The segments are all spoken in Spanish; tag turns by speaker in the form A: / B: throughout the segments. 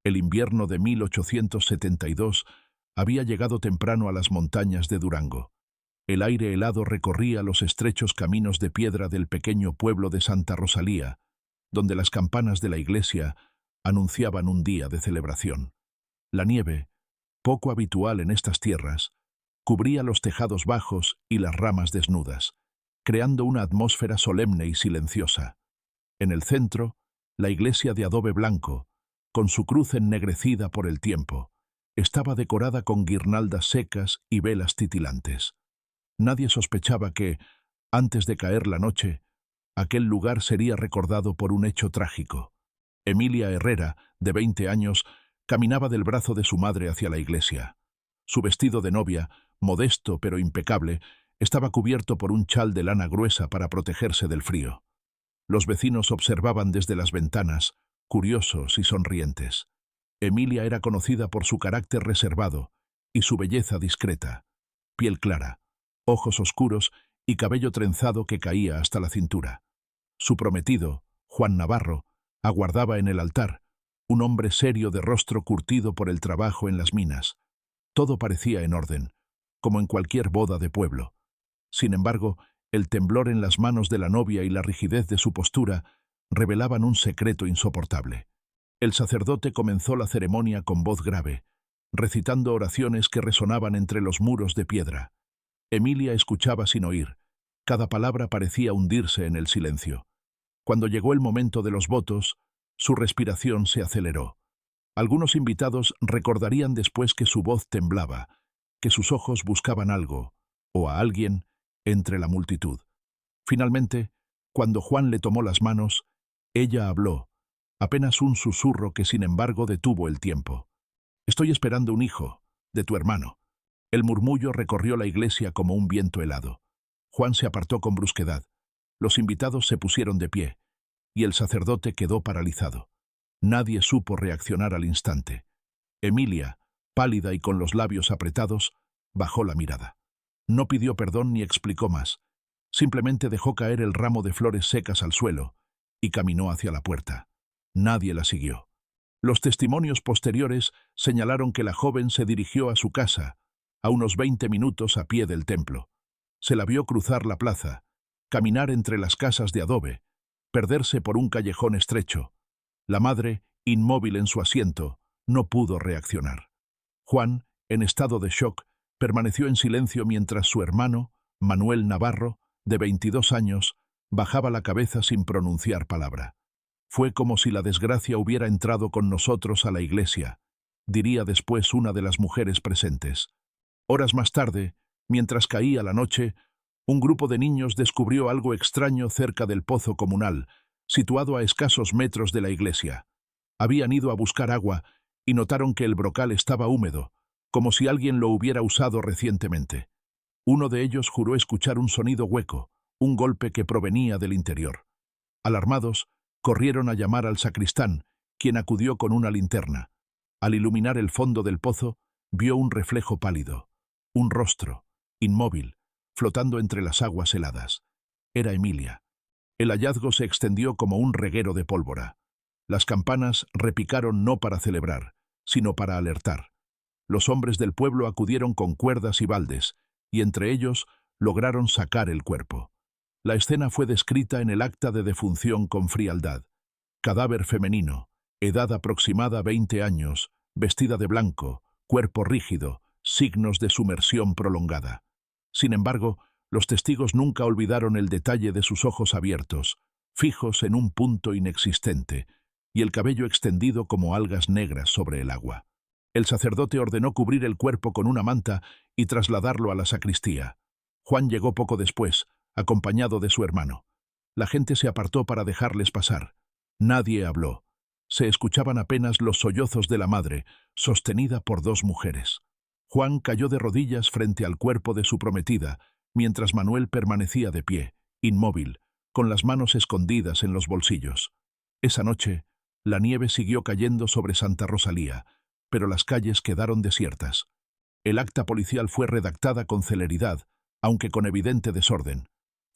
A: El invierno de 1872 había llegado temprano a las montañas de Durango. El aire helado recorría los estrechos caminos de piedra del pequeño pueblo de Santa Rosalía, donde las campanas de la iglesia anunciaban un día de celebración. La nieve, poco habitual en estas tierras, cubría los tejados bajos y las ramas desnudas, creando una atmósfera solemne y silenciosa. En el centro, la iglesia de adobe blanco, con su cruz ennegrecida por el tiempo, estaba decorada con guirnaldas secas y velas titilantes. Nadie sospechaba que, antes de caer la noche, aquel lugar sería recordado por un hecho trágico. Emilia Herrera, de 20 años, caminaba del brazo de su madre hacia la iglesia. Su vestido de novia, modesto pero impecable, estaba cubierto por un chal de lana gruesa para protegerse del frío. Los vecinos observaban desde las ventanas, curiosos y sonrientes. Emilia era conocida por su carácter reservado y su belleza discreta. Piel clara, ojos oscuros y cabello trenzado que caía hasta la cintura. Su prometido, Juan Navarro, aguardaba en el altar, un hombre serio de rostro curtido por el trabajo en las minas. Todo parecía en orden, como en cualquier boda de pueblo. Sin embargo, el temblor en las manos de la novia y la rigidez de su postura revelaban un secreto insoportable. El sacerdote comenzó la ceremonia con voz grave, recitando oraciones que resonaban entre los muros de piedra. Emilia escuchaba sin oír. Cada palabra parecía hundirse en el silencio. Cuando llegó el momento de los votos, su respiración se aceleró. Algunos invitados recordarían después que su voz temblaba, que sus ojos buscaban algo, o a alguien, entre la multitud. Finalmente, cuando Juan le tomó las manos, ella habló, apenas un susurro que sin embargo detuvo el tiempo. «Estoy esperando un hijo, de tu hermano». El murmullo recorrió la iglesia como un viento helado. Juan se apartó con brusquedad. Los invitados se pusieron de pie, y el sacerdote quedó paralizado. Nadie supo reaccionar al instante. Emilia, pálida y con los labios apretados, bajó la mirada. No pidió perdón ni explicó más. Simplemente dejó caer el ramo de flores secas al suelo y caminó hacia la puerta. Nadie la siguió. Los testimonios posteriores señalaron que la joven se dirigió a su casa, a unos 20 minutos a pie del templo. Se la vio cruzar la plaza, caminar entre las casas de adobe, perderse por un callejón estrecho. La madre, inmóvil en su asiento, no pudo reaccionar. Juan, en estado de shock, permaneció en silencio mientras su hermano, Manuel Navarro, de 22 años, bajaba la cabeza sin pronunciar palabra. «Fue como si la desgracia hubiera entrado con nosotros a la iglesia», diría después una de las mujeres presentes. Horas más tarde, mientras caía la noche, un grupo de niños descubrió algo extraño cerca del pozo comunal, situado a escasos metros de la iglesia. Habían ido a buscar agua y notaron que el brocal estaba húmedo, como si alguien lo hubiera usado recientemente. Uno de ellos juró escuchar un sonido hueco, un golpe que provenía del interior. Alarmados, corrieron a llamar al sacristán, quien acudió con una linterna. Al iluminar el fondo del pozo, vio un reflejo pálido, un rostro, inmóvil, flotando entre las aguas heladas. Era Emilia. El hallazgo se extendió como un reguero de pólvora. Las campanas repicaron no para celebrar, sino para alertar. Los hombres del pueblo acudieron con cuerdas y baldes, y entre ellos lograron sacar el cuerpo. La escena fue descrita en el acta de defunción con frialdad. Cadáver femenino, edad aproximada 20 años, vestida de blanco, cuerpo rígido, signos de sumersión prolongada. Sin embargo, los testigos nunca olvidaron el detalle de sus ojos abiertos, fijos en un punto inexistente, y el cabello extendido como algas negras sobre el agua. El sacerdote ordenó cubrir el cuerpo con una manta y trasladarlo a la sacristía. Juan llegó poco después, acompañado de su hermano. La gente se apartó para dejarles pasar. Nadie habló. Se escuchaban apenas los sollozos de la madre, sostenida por dos mujeres. Juan cayó de rodillas frente al cuerpo de su prometida, mientras Manuel permanecía de pie, inmóvil, con las manos escondidas en los bolsillos. Esa noche, la nieve siguió cayendo sobre Santa Rosalía, pero las calles quedaron desiertas. El acta policial fue redactada con celeridad, aunque con evidente desorden.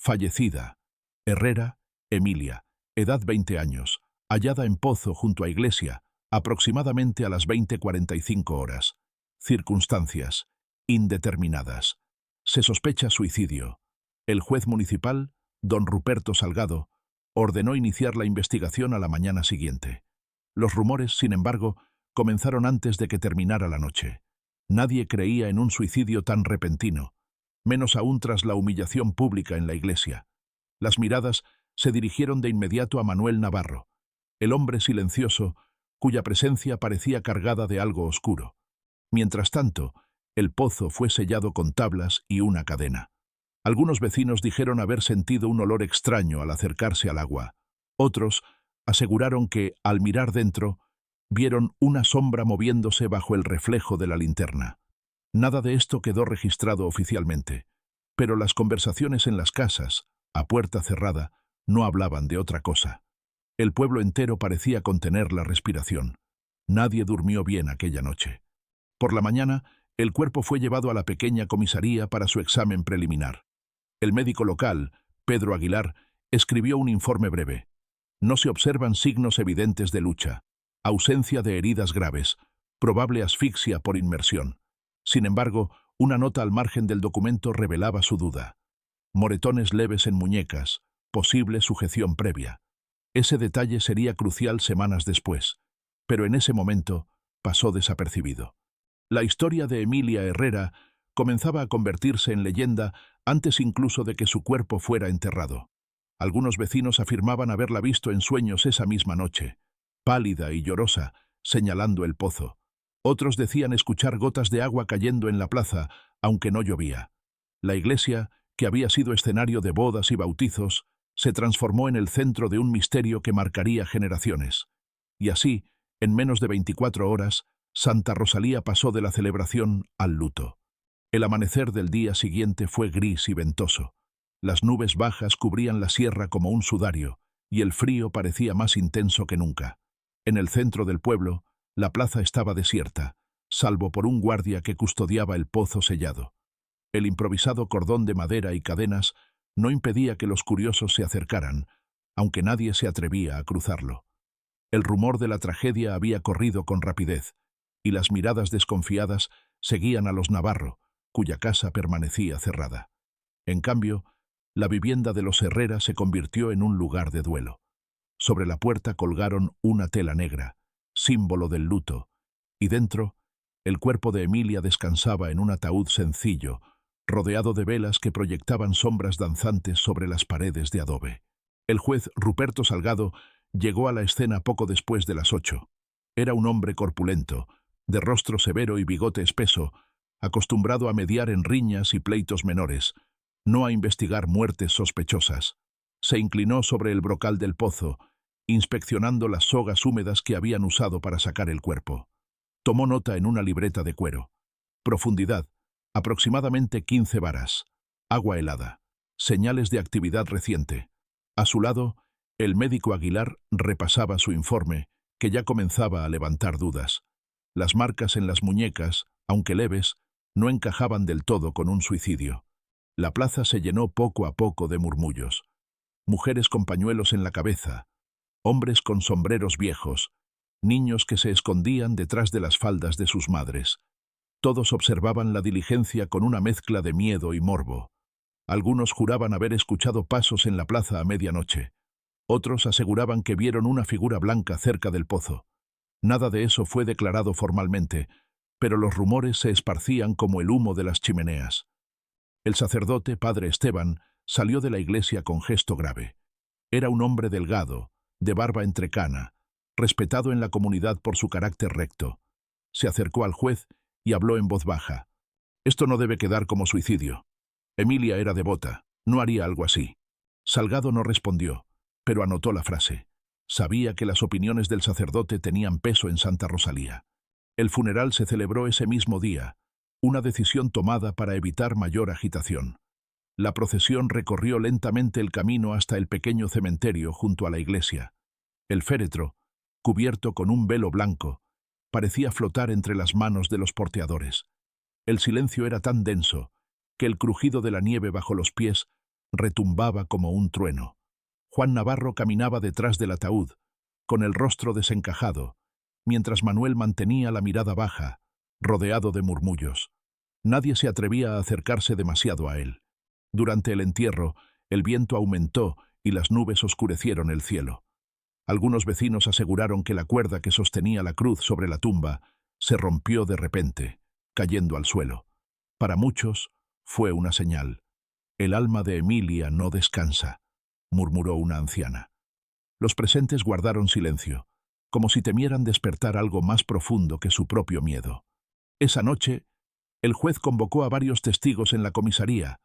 A: Fallecida. Herrera, Emilia, edad 20 años, hallada en pozo junto a iglesia, aproximadamente a las 20:45 horas. Circunstancias indeterminadas. Se sospecha suicidio. El juez municipal, don Ruperto Salgado, ordenó iniciar la investigación a la mañana siguiente. Los rumores, sin embargo, comenzaron antes de que terminara la noche. Nadie creía en un suicidio tan repentino, menos aún tras la humillación pública en la iglesia. Las miradas se dirigieron de inmediato a Manuel Navarro, el hombre silencioso, cuya presencia parecía cargada de algo oscuro. Mientras tanto, el pozo fue sellado con tablas y una cadena. Algunos vecinos dijeron haber sentido un olor extraño al acercarse al agua. Otros aseguraron que, al mirar dentro, vieron una sombra moviéndose bajo el reflejo de la linterna. Nada de esto quedó registrado oficialmente, pero las conversaciones en las casas, a puerta cerrada, no hablaban de otra cosa. El pueblo entero parecía contener la respiración. Nadie durmió bien aquella noche. Por la mañana, el cuerpo fue llevado a la pequeña comisaría para su examen preliminar. El médico local, Pedro Aguilar, escribió un informe breve. No se observan signos evidentes de lucha, ausencia de heridas graves, probable asfixia por inmersión. Sin embargo, una nota al margen del documento revelaba su duda. Moretones leves en muñecas, posible sujeción previa. Ese detalle sería crucial semanas después, pero en ese momento pasó desapercibido. La historia de Emilia Herrera comenzaba a convertirse en leyenda antes incluso de que su cuerpo fuera enterrado. Algunos vecinos afirmaban haberla visto en sueños esa misma noche, pálida y llorosa, señalando el pozo. Otros decían escuchar gotas de agua cayendo en la plaza, aunque no llovía. La iglesia, que había sido escenario de bodas y bautizos, se transformó en el centro de un misterio que marcaría generaciones. Y así, en menos de 24 horas, Santa Rosalía pasó de la celebración al luto. El amanecer del día siguiente fue gris y ventoso. Las nubes bajas cubrían la sierra como un sudario, y el frío parecía más intenso que nunca. En el centro del pueblo, la plaza estaba desierta, salvo por un guardia que custodiaba el pozo sellado. El improvisado cordón de madera y cadenas no impedía que los curiosos se acercaran, aunque nadie se atrevía a cruzarlo. El rumor de la tragedia había corrido con rapidez, y las miradas desconfiadas seguían a los Navarro, cuya casa permanecía cerrada. En cambio, la vivienda de los Herrera se convirtió en un lugar de duelo. Sobre la puerta colgaron una tela negra, símbolo del luto, y dentro, el cuerpo de Emilia descansaba en un ataúd sencillo, rodeado de velas que proyectaban sombras danzantes sobre las paredes de adobe. El juez Ruperto Salgado llegó a la escena poco después de las 8. Era un hombre corpulento, de rostro severo y bigote espeso, acostumbrado a mediar en riñas y pleitos menores, no a investigar muertes sospechosas. Se inclinó sobre el brocal del pozo, inspeccionando las sogas húmedas que habían usado para sacar el cuerpo. Tomó nota en una libreta de cuero. Profundidad, aproximadamente 15 varas. Agua helada. Señales de actividad reciente. A su lado, el médico Aguilar repasaba su informe, que ya comenzaba a levantar dudas. Las marcas en las muñecas, aunque leves, no encajaban del todo con un suicidio. La plaza se llenó poco a poco de murmullos. Mujeres con pañuelos en la cabeza, hombres con sombreros viejos, niños que se escondían detrás de las faldas de sus madres. Todos observaban la diligencia con una mezcla de miedo y morbo. Algunos juraban haber escuchado pasos en la plaza a medianoche. Otros aseguraban que vieron una figura blanca cerca del pozo. Nada de eso fue declarado formalmente, pero los rumores se esparcían como el humo de las chimeneas. El sacerdote, padre Esteban, salió de la iglesia con gesto grave. Era un hombre delgado, de barba entrecana, respetado en la comunidad por su carácter recto. Se acercó al juez y habló en voz baja. «Esto no debe quedar como suicidio. Emilia era devota, no haría algo así». Salgado no respondió, pero anotó la frase. Sabía que las opiniones del sacerdote tenían peso en Santa Rosalía. El funeral se celebró ese mismo día, una decisión tomada para evitar mayor agitación. La procesión recorrió lentamente el camino hasta el pequeño cementerio junto a la iglesia. El féretro, cubierto con un velo blanco, parecía flotar entre las manos de los porteadores. El silencio era tan denso que el crujido de la nieve bajo los pies retumbaba como un trueno. Juan Navarro caminaba detrás del ataúd, con el rostro desencajado, mientras Manuel mantenía la mirada baja, rodeado de murmullos. Nadie se atrevía a acercarse demasiado a él. Durante el entierro, el viento aumentó y las nubes oscurecieron el cielo. Algunos vecinos aseguraron que la cuerda que sostenía la cruz sobre la tumba se rompió de repente, cayendo al suelo. Para muchos, fue una señal. «El alma de Emilia no descansa», murmuró una anciana. Los presentes guardaron silencio, como si temieran despertar algo más profundo que su propio miedo. Esa noche, el juez convocó a varios testigos en la comisaría,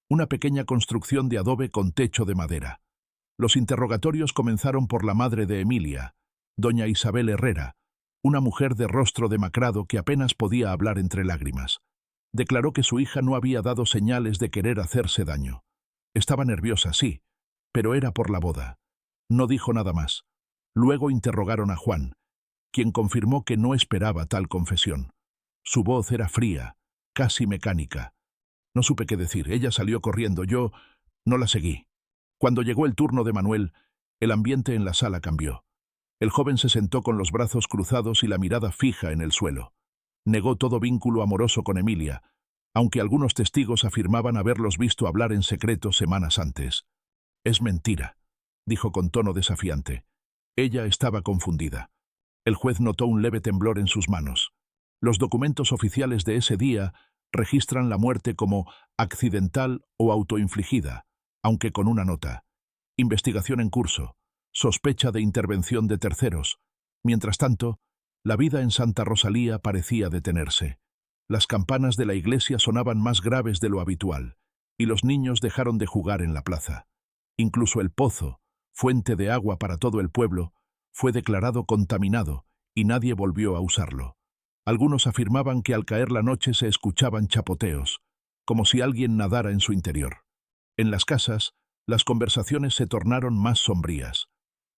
A: una pequeña construcción de adobe con techo de madera. Los interrogatorios comenzaron por la madre de Emilia, doña Isabel Herrera, una mujer de rostro demacrado que apenas podía hablar entre lágrimas. Declaró que su hija no había dado señales de querer hacerse daño. Estaba nerviosa, sí, pero era por la boda. No dijo nada más. Luego interrogaron a Juan, quien confirmó que no esperaba tal confesión. Su voz era fría, casi mecánica. No supe qué decir. Ella salió corriendo. Yo no la seguí. Cuando llegó el turno de Manuel, el ambiente en la sala cambió. El joven se sentó con los brazos cruzados y la mirada fija en el suelo. Negó todo vínculo amoroso con Emilia, aunque algunos testigos afirmaban haberlos visto hablar en secreto semanas antes. «Es mentira», dijo con tono desafiante. Ella estaba confundida. El juez notó un leve temblor en sus manos. Los documentos oficiales de ese día registran la muerte como accidental o autoinfligida, aunque con una nota: investigación en curso, sospecha de intervención de terceros. Mientras tanto, la vida en Santa Rosalía parecía detenerse. Las campanas de la iglesia sonaban más graves de lo habitual, y los niños dejaron de jugar en la plaza. Incluso el pozo, fuente de agua para todo el pueblo, fue declarado contaminado y nadie volvió a usarlo. Algunos afirmaban que al caer la noche se escuchaban chapoteos, como si alguien nadara en su interior. En las casas, las conversaciones se tornaron más sombrías.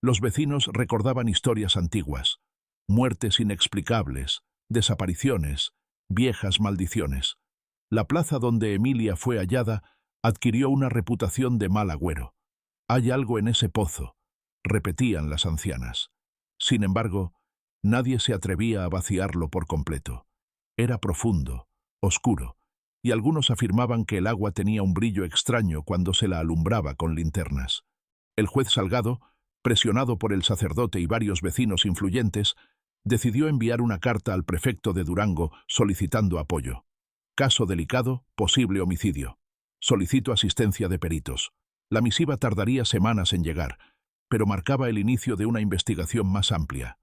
A: Los vecinos recordaban historias antiguas, muertes inexplicables, desapariciones, viejas maldiciones. La plaza donde Emilia fue hallada adquirió una reputación de mal agüero. «Hay algo en ese pozo», repetían las ancianas. Sin embargo, nadie se atrevía a vaciarlo por completo. Era profundo, oscuro, y algunos afirmaban que el agua tenía un brillo extraño cuando se la alumbraba con linternas. El juez Salgado, presionado por el sacerdote y varios vecinos influyentes, decidió enviar una carta al prefecto de Durango solicitando apoyo. «Caso delicado, posible homicidio. Solicito asistencia de peritos». La misiva tardaría semanas en llegar, pero marcaba el inicio de una investigación más amplia.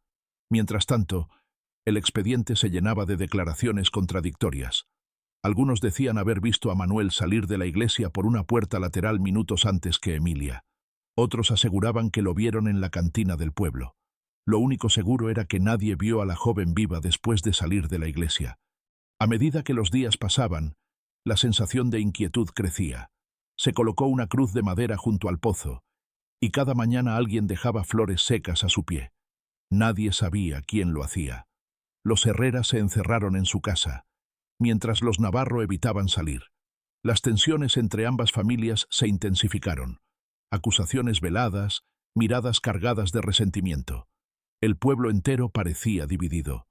A: Mientras tanto, el expediente se llenaba de declaraciones contradictorias. Algunos decían haber visto a Manuel salir de la iglesia por una puerta lateral minutos antes que Emilia. Otros aseguraban que lo vieron en la cantina del pueblo. Lo único seguro era que nadie vio a la joven viva después de salir de la iglesia. A medida que los días pasaban, la sensación de inquietud crecía. Se colocó una cruz de madera junto al pozo, y cada mañana alguien dejaba flores secas a su pie. Nadie sabía quién lo hacía. Los Herrera se encerraron en su casa, mientras los Navarro evitaban salir. Las tensiones entre ambas familias se intensificaron. Acusaciones veladas, miradas cargadas de resentimiento. El pueblo entero parecía dividido.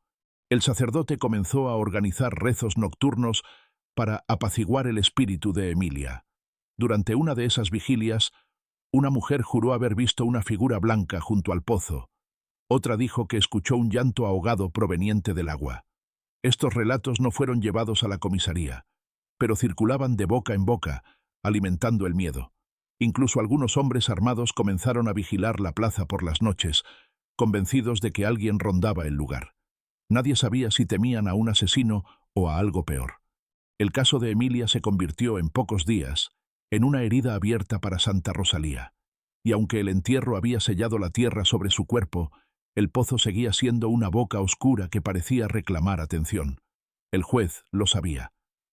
A: El sacerdote comenzó a organizar rezos nocturnos para apaciguar el espíritu de Emilia. Durante una de esas vigilias, una mujer juró haber visto una figura blanca junto al pozo. Otra dijo que escuchó un llanto ahogado proveniente del agua. Estos relatos no fueron llevados a la comisaría, pero circulaban de boca en boca, alimentando el miedo. Incluso algunos hombres armados comenzaron a vigilar la plaza por las noches, convencidos de que alguien rondaba el lugar. Nadie sabía si temían a un asesino o a algo peor. El caso de Emilia se convirtió en pocos días en una herida abierta para Santa Rosalía, y aunque el entierro había sellado la tierra sobre su cuerpo, el pozo seguía siendo una boca oscura que parecía reclamar atención. El juez lo sabía.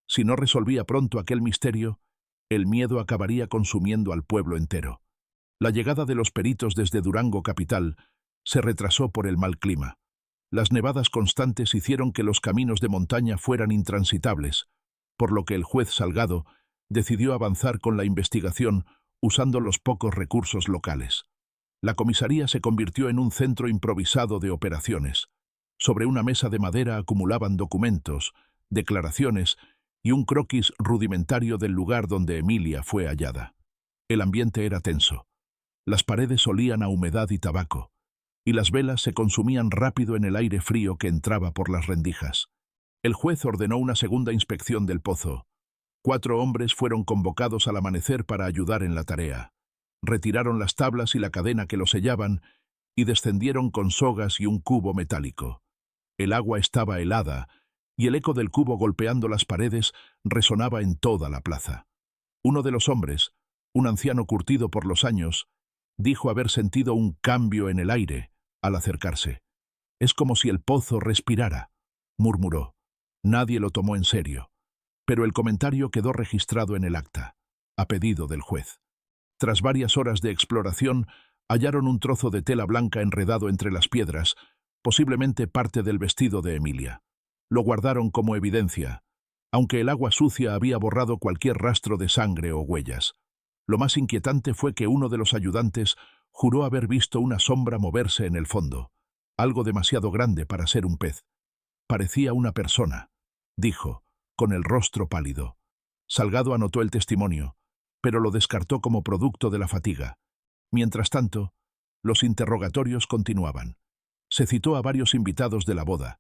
A: Si no resolvía pronto aquel misterio, el miedo acabaría consumiendo al pueblo entero. La llegada de los peritos desde Durango capital se retrasó por el mal clima. Las nevadas constantes hicieron que los caminos de montaña fueran intransitables, por lo que el juez Salgado decidió avanzar con la investigación usando los pocos recursos locales. La comisaría se convirtió en un centro improvisado de operaciones. Sobre una mesa de madera acumulaban documentos, declaraciones y un croquis rudimentario del lugar donde Emilia fue hallada. El ambiente era tenso. Las paredes olían a humedad y tabaco, y las velas se consumían rápido en el aire frío que entraba por las rendijas. El juez ordenó una segunda inspección del pozo. 4 hombres fueron convocados al amanecer para ayudar en la tarea. Retiraron las tablas y la cadena que lo sellaban y descendieron con sogas y un cubo metálico. El agua estaba helada y el eco del cubo golpeando las paredes resonaba en toda la plaza. Uno de los hombres, un anciano curtido por los años, dijo haber sentido un cambio en el aire al acercarse. «Es como si el pozo respirara», murmuró. Nadie lo tomó en serio, pero el comentario quedó registrado en el acta, a pedido del juez. Tras varias horas de exploración, hallaron un trozo de tela blanca enredado entre las piedras, posiblemente parte del vestido de Emilia. Lo guardaron como evidencia, aunque el agua sucia había borrado cualquier rastro de sangre o huellas. Lo más inquietante fue que uno de los ayudantes juró haber visto una sombra moverse en el fondo, algo demasiado grande para ser un pez. «Parecía una persona», dijo, con el rostro pálido. Salgado anotó el testimonio, pero lo descartó como producto de la fatiga. Mientras tanto, los interrogatorios continuaban. Se citó a varios invitados de la boda,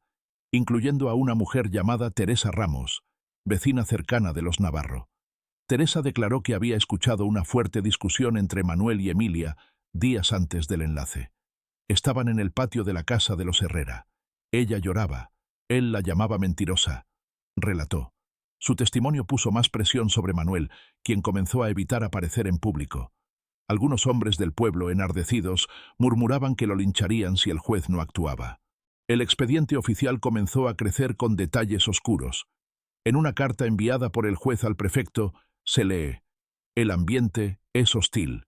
A: incluyendo a una mujer llamada Teresa Ramos, vecina cercana de los Navarro. Teresa declaró que había escuchado una fuerte discusión entre Manuel y Emilia días antes del enlace. Estaban en el patio de la casa de los Herrera. Ella lloraba, él la llamaba mentirosa, relató. Su testimonio puso más presión sobre Manuel, quien comenzó a evitar aparecer en público. Algunos hombres del pueblo, enardecidos, murmuraban que lo lincharían si el juez no actuaba. El expediente oficial comenzó a crecer con detalles oscuros. En una carta enviada por el juez al prefecto, se lee: «El ambiente es hostil.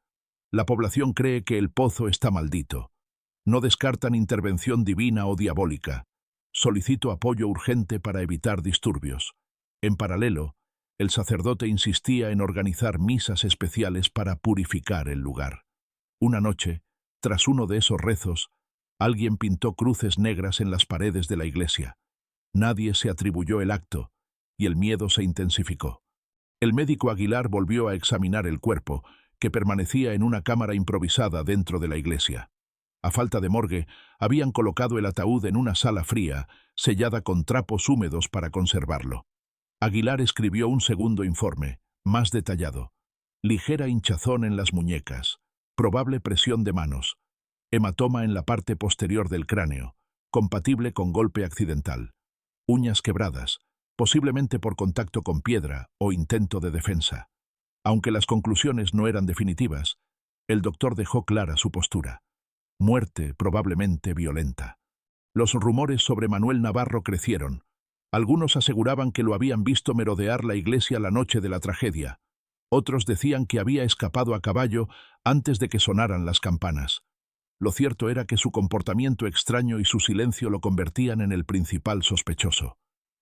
A: La población cree que el pozo está maldito. No descartan intervención divina o diabólica. Solicito apoyo urgente para evitar disturbios». En paralelo, el sacerdote insistía en organizar misas especiales para purificar el lugar. Una noche, tras uno de esos rezos, alguien pintó cruces negras en las paredes de la iglesia. Nadie se atribuyó el acto, y el miedo se intensificó. El médico Aguilar volvió a examinar el cuerpo, que permanecía en una cámara improvisada dentro de la iglesia. A falta de morgue, habían colocado el ataúd en una sala fría, sellada con trapos húmedos para conservarlo. Aguilar escribió un segundo informe, más detallado. Ligera hinchazón en las muñecas, probable presión de manos, hematoma en la parte posterior del cráneo, compatible con golpe accidental, uñas quebradas, posiblemente por contacto con piedra o intento de defensa. Aunque las conclusiones no eran definitivas, el doctor dejó clara su postura. Muerte probablemente violenta. Los rumores sobre Manuel Navarro crecieron. Algunos aseguraban que lo habían visto merodear la iglesia la noche de la tragedia. Otros decían que había escapado a caballo antes de que sonaran las campanas. Lo cierto era que su comportamiento extraño y su silencio lo convertían en el principal sospechoso.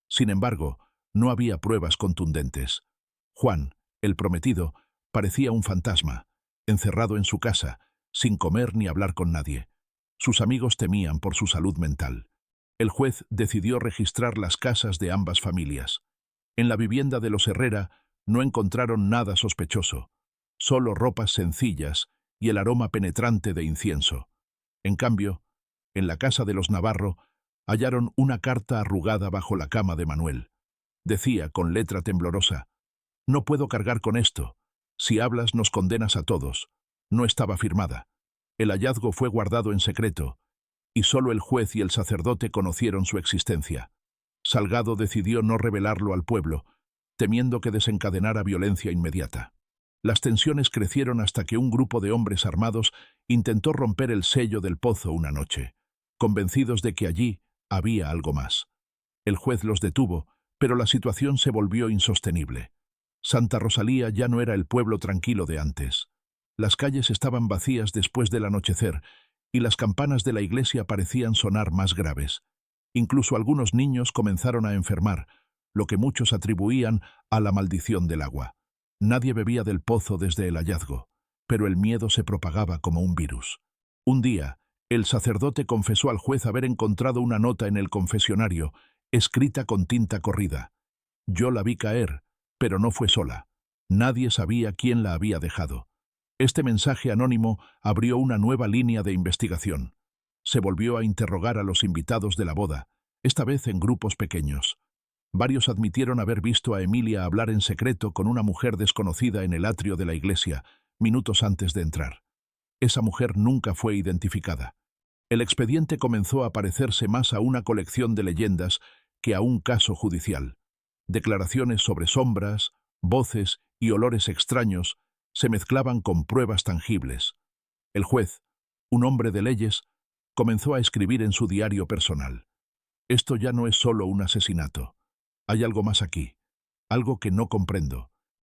A: Sin embargo, no había pruebas contundentes. Juan, el prometido, parecía un fantasma, encerrado en su casa, sin comer ni hablar con nadie. Sus amigos temían por su salud mental. El juez decidió registrar las casas de ambas familias. En la vivienda de los Herrera no encontraron nada sospechoso, solo ropas sencillas y el aroma penetrante de incienso. En cambio, en la casa de los Navarro hallaron una carta arrugada bajo la cama de Manuel. Decía con letra temblorosa: «No puedo cargar con esto. Si hablas nos condenas a todos». No estaba firmada. El hallazgo fue guardado en secreto, y solo el juez y el sacerdote conocieron su existencia. Salgado decidió no revelarlo al pueblo, temiendo que desencadenara violencia inmediata. Las tensiones crecieron hasta que un grupo de hombres armados intentó romper el sello del pozo una noche, convencidos de que allí había algo más. El juez los detuvo, pero la situación se volvió insostenible. Santa Rosalía ya no era el pueblo tranquilo de antes. Las calles estaban vacías después del anochecer, y las campanas de la iglesia parecían sonar más graves. Incluso algunos niños comenzaron a enfermar, lo que muchos atribuían a la maldición del agua. Nadie bebía del pozo desde el hallazgo, pero el miedo se propagaba como un virus. Un día, El sacerdote confesó al juez haber encontrado una nota en el confesionario, escrita con tinta corrida. Yo la vi caer, pero no fue sola. Nadie sabía quién la había dejado. Este mensaje anónimo abrió una nueva línea de investigación. Se volvió a interrogar a los invitados de la boda, esta vez en grupos pequeños. Varios admitieron haber visto a Emilia hablar en secreto con una mujer desconocida en el atrio de la iglesia, minutos antes de entrar. Esa mujer nunca fue identificada. El expediente comenzó a parecerse más a una colección de leyendas que a un caso judicial. Declaraciones sobre sombras, voces y olores extraños se mezclaban con pruebas tangibles. El juez, un hombre de leyes, comenzó a escribir en su diario personal. Esto ya no es solo un asesinato. Hay algo más aquí, algo que no comprendo.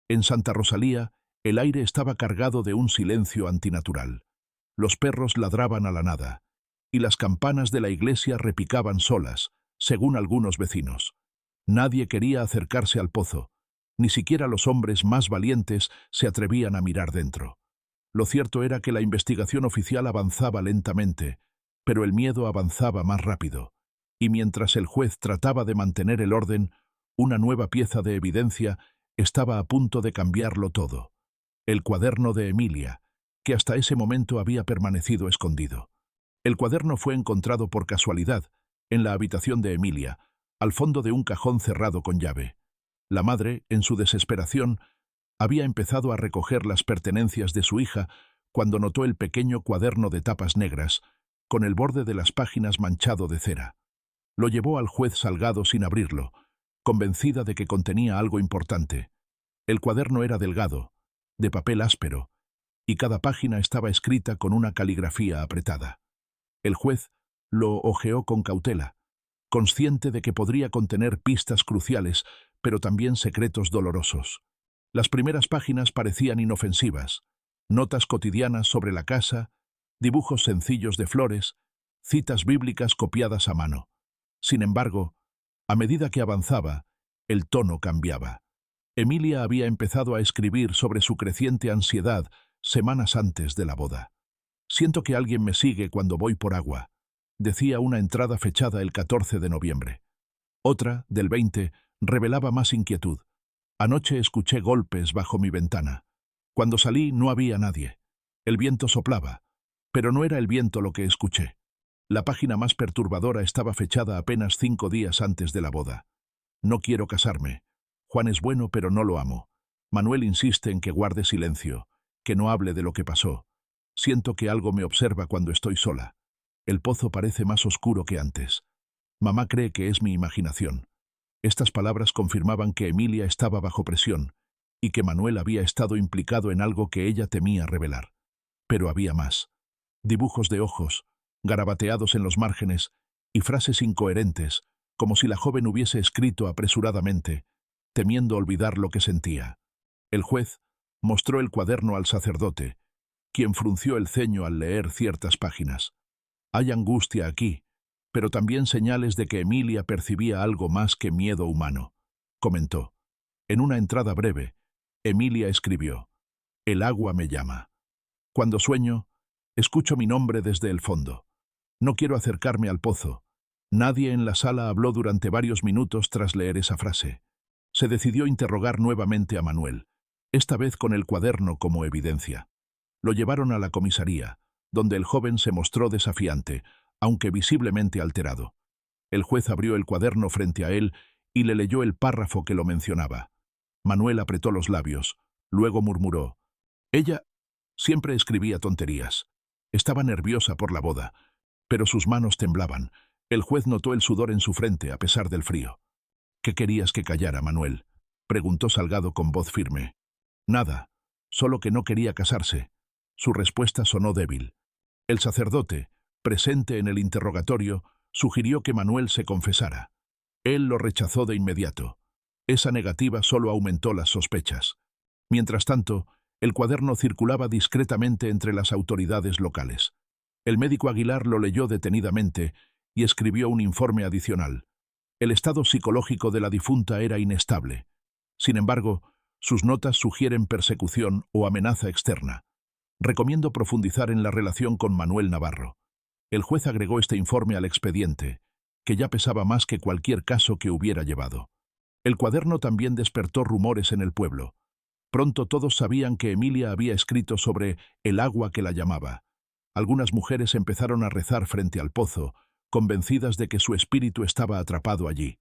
A: En Santa Rosalía, el aire estaba cargado de un silencio antinatural. Los perros ladraban a la nada, y las campanas de la iglesia repicaban solas, según algunos vecinos. Nadie quería acercarse al pozo, ni siquiera los hombres más valientes se atrevían a mirar dentro. Lo cierto era que la investigación oficial avanzaba lentamente, pero el miedo avanzaba más rápido, y mientras el juez trataba de mantener el orden, una nueva pieza de evidencia estaba a punto de cambiarlo todo. El cuaderno de Emilia, que hasta ese momento había permanecido escondido. El cuaderno fue encontrado por casualidad, en la habitación de Emilia, al fondo de un cajón cerrado con llave. La madre, en su desesperación, había empezado a recoger las pertenencias de su hija cuando notó el pequeño cuaderno de tapas negras, con el borde de las páginas manchado de cera. Lo llevó al juez Salgado sin abrirlo, convencida de que contenía algo importante. El cuaderno era delgado, de papel áspero, y cada página estaba escrita con una caligrafía apretada. El juez lo hojeó con cautela, consciente de que podría contener pistas cruciales, pero también secretos dolorosos. Las primeras páginas parecían inofensivas, notas cotidianas sobre la casa, dibujos sencillos de flores, citas bíblicas copiadas a mano. Sin embargo, a medida que avanzaba, el tono cambiaba. Emilia había empezado a escribir sobre su creciente ansiedad semanas antes de la boda. «Siento que alguien me sigue cuando voy por agua», decía una entrada fechada el 14 de noviembre. Otra, del 20, revelaba más inquietud. «Anoche escuché golpes bajo mi ventana. Cuando salí no había nadie. El viento soplaba, pero no era el viento lo que escuché». La página más perturbadora estaba fechada apenas 5 días antes de la boda. «No quiero casarme. Juan es bueno, pero no lo amo. Manuel insiste en que guarde silencio, que no hable de lo que pasó. Siento que algo me observa cuando estoy sola. El pozo parece más oscuro que antes. Mamá cree que es mi imaginación». Estas palabras confirmaban que Emilia estaba bajo presión y que Manuel había estado implicado en algo que ella temía revelar. Pero había más. Dibujos de ojos, garabateados en los márgenes, y frases incoherentes, como si la joven hubiese escrito apresuradamente, temiendo olvidar lo que sentía. El juez mostró el cuaderno al sacerdote, quien frunció el ceño al leer ciertas páginas. «Hay angustia aquí, pero también señales de que Emilia percibía algo más que miedo humano», comentó. En una entrada breve, Emilia escribió: «El agua me llama. Cuando sueño, escucho mi nombre desde el fondo. No quiero acercarme al pozo». Nadie en la sala habló durante varios minutos tras leer esa frase. Se decidió interrogar nuevamente a Manuel, esta vez con el cuaderno como evidencia. Lo llevaron a la comisaría, donde el joven se mostró desafiante, aunque visiblemente alterado. El juez abrió el cuaderno frente a él y le leyó el párrafo que lo mencionaba. Manuel apretó los labios, luego murmuró: «Ella siempre escribía tonterías. Estaba nerviosa por la boda, pero sus manos temblaban». El juez notó el sudor en su frente a pesar del frío. «¿Qué querías que callara, Manuel?», preguntó Salgado con voz firme. «Nada, solo que no quería casarse». Su respuesta sonó débil. El sacerdote, presente en el interrogatorio, sugirió que Manuel se confesara. Él lo rechazó de inmediato. Esa negativa solo aumentó las sospechas. Mientras tanto, el cuaderno circulaba discretamente entre las autoridades locales. El médico Aguilar lo leyó detenidamente y escribió un informe adicional. El estado psicológico de la difunta era inestable. Sin embargo, sus notas sugieren persecución o amenaza externa. Recomiendo profundizar en la relación con Manuel Navarro. El juez agregó este informe al expediente, que ya pesaba más que cualquier caso que hubiera llevado. El cuaderno también despertó rumores en el pueblo. Pronto todos sabían que Emilia había escrito sobre el agua que la llamaba. Algunas mujeres empezaron a rezar frente al pozo, convencidas de que su espíritu estaba atrapado allí.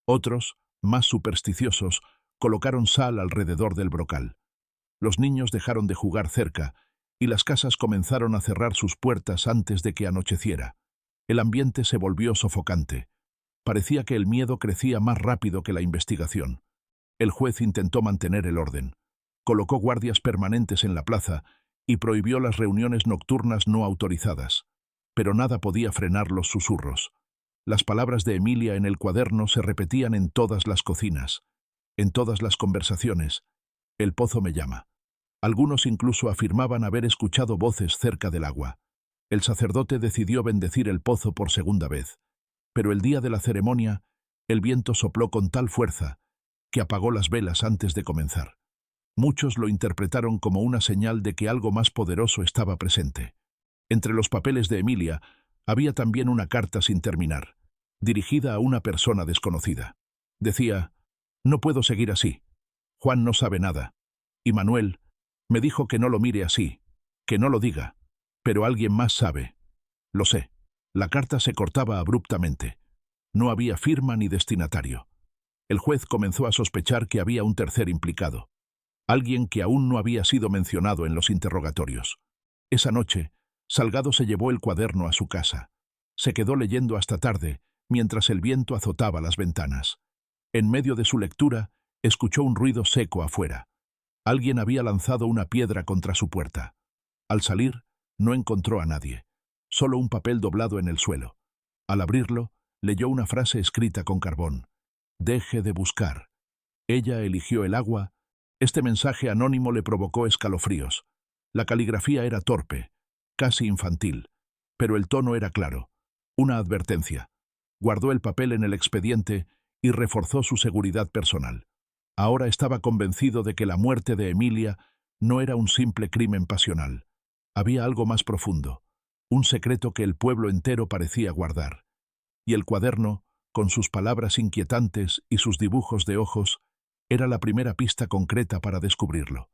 A: Otros, más supersticiosos, colocaron sal alrededor del brocal. Los niños dejaron de jugar cerca, y las casas comenzaron a cerrar sus puertas antes de que anocheciera. El ambiente se volvió sofocante. Parecía que el miedo crecía más rápido que la investigación. El juez intentó mantener el orden. Colocó guardias permanentes en la plaza y prohibió las reuniones nocturnas no autorizadas. Pero nada podía frenar los susurros. Las palabras de Emilia en el cuaderno se repetían en todas las cocinas, en todas las conversaciones. El pozo me llama. Algunos incluso afirmaban haber escuchado voces cerca del agua. El sacerdote decidió bendecir el pozo por segunda vez, pero el día de la ceremonia, el viento sopló con tal fuerza que apagó las velas antes de comenzar. Muchos lo interpretaron como una señal de que algo más poderoso estaba presente. Entre los papeles de Emilia había también una carta sin terminar, dirigida a una persona desconocida. Decía: «No puedo seguir así. Juan no sabe nada. Y Manuel me dijo que no lo mire así, que no lo diga. Pero alguien más sabe. Lo sé». La carta se cortaba abruptamente. No había firma ni destinatario. El juez comenzó a sospechar que había un tercer implicado. Alguien que aún no había sido mencionado en los interrogatorios. Esa noche, Salgado se llevó el cuaderno a su casa. Se quedó leyendo hasta tarde, mientras el viento azotaba las ventanas. En medio de su lectura, escuchó un ruido seco afuera. Alguien había lanzado una piedra contra su puerta. Al salir, no encontró a nadie. Solo un papel doblado en el suelo. Al abrirlo, leyó una frase escrita con carbón. «Deje de buscar». Ella eligió el agua. Este mensaje anónimo le provocó escalofríos. La caligrafía era torpe, casi infantil, pero el tono era claro. Una advertencia. Guardó el papel en el expediente y reforzó su seguridad personal. Ahora estaba convencido de que la muerte de Emilia no era un simple crimen pasional. Había algo más profundo, un secreto que el pueblo entero parecía guardar. Y el cuaderno, con sus palabras inquietantes y sus dibujos de ojos, era la primera pista concreta para descubrirlo.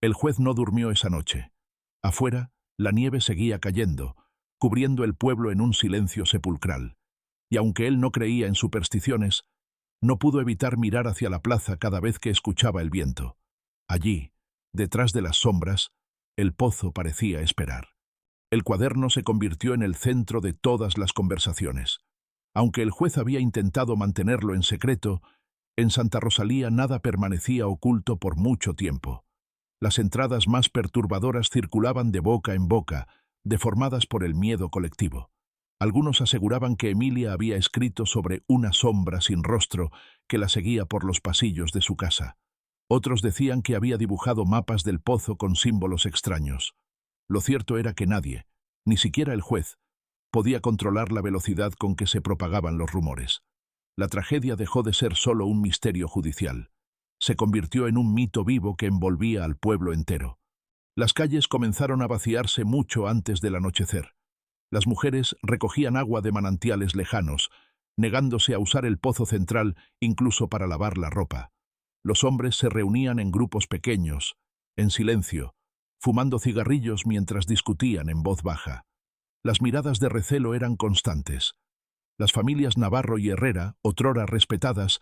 A: El juez no durmió esa noche. Afuera, la nieve seguía cayendo, cubriendo el pueblo en un silencio sepulcral. Y aunque él no creía en supersticiones, no pudo evitar mirar hacia la plaza cada vez que escuchaba el viento. Allí, detrás de las sombras, el pozo parecía esperar. El cuaderno se convirtió en el centro de todas las conversaciones. Aunque el juez había intentado mantenerlo en secreto, en Santa Rosalía nada permanecía oculto por mucho tiempo. Las entradas más perturbadoras circulaban de boca en boca, deformadas por el miedo colectivo. Algunos aseguraban que Emilia había escrito sobre una sombra sin rostro que la seguía por los pasillos de su casa. Otros decían que había dibujado mapas del pozo con símbolos extraños. Lo cierto era que nadie, ni siquiera el juez, podía controlar la velocidad con que se propagaban los rumores. La tragedia dejó de ser solo un misterio judicial. Se convirtió en un mito vivo que envolvía al pueblo entero. Las calles comenzaron a vaciarse mucho antes del anochecer. Las mujeres recogían agua de manantiales lejanos, negándose a usar el pozo central incluso para lavar la ropa. Los hombres se reunían en grupos pequeños, en silencio, fumando cigarrillos mientras discutían en voz baja. Las miradas de recelo eran constantes. Las familias Navarro y Herrera, otrora respetadas,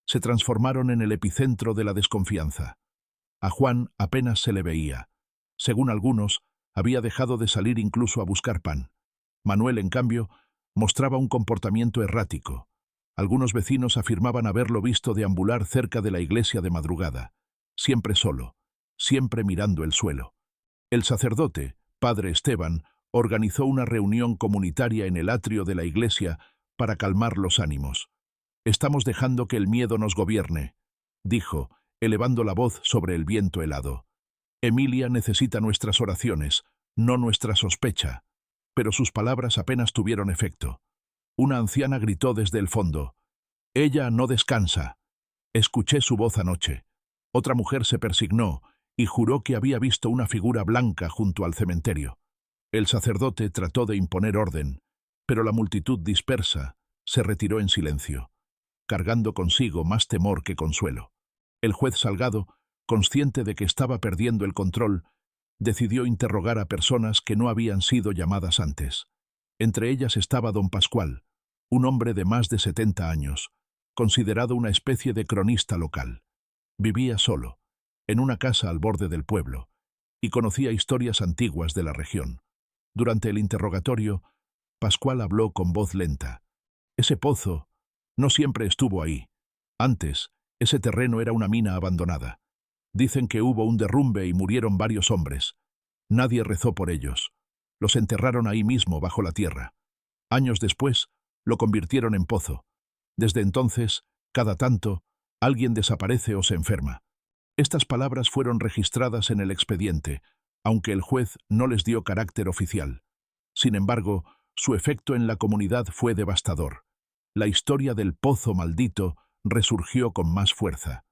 A: se transformaron en el epicentro de la desconfianza. A Juan apenas se le veía. Según algunos, había dejado de salir incluso a buscar pan. Manuel, en cambio, mostraba un comportamiento errático. Algunos vecinos afirmaban haberlo visto deambular cerca de la iglesia de madrugada, siempre solo, siempre mirando el suelo. El sacerdote, padre Esteban, organizó una reunión comunitaria en el atrio de la iglesia para calmar los ánimos. «Estamos dejando que el miedo nos gobierne», dijo, elevando la voz sobre el viento helado. «Emilia necesita nuestras oraciones, no nuestra sospecha». Pero sus palabras apenas tuvieron efecto. Una anciana gritó desde el fondo: «Ella no descansa. Escuché su voz anoche». Otra mujer se persignó y juró que había visto una figura blanca junto al cementerio. El sacerdote trató de imponer orden, Pero la multitud dispersa se retiró en silencio, cargando consigo más temor que consuelo. El juez Salgado, consciente de que estaba perdiendo el control, decidió interrogar a personas que no habían sido llamadas antes. Entre ellas estaba don Pascual, un hombre de más de 70 años, considerado una especie de cronista local. Vivía solo, en una casa al borde del pueblo, y conocía historias antiguas de la región. Durante el interrogatorio, Pascual habló con voz lenta. Ese pozo no siempre estuvo ahí. Antes, ese terreno era una mina abandonada. Dicen que hubo un derrumbe y murieron varios hombres. Nadie rezó por ellos. Los enterraron ahí mismo, bajo la tierra. Años después, lo convirtieron en pozo. Desde entonces, cada tanto, alguien desaparece o se enferma. Estas palabras fueron registradas en el expediente, aunque el juez no les dio carácter oficial. Sin embargo, su efecto en la comunidad fue devastador. La historia del pozo maldito resurgió con más fuerza.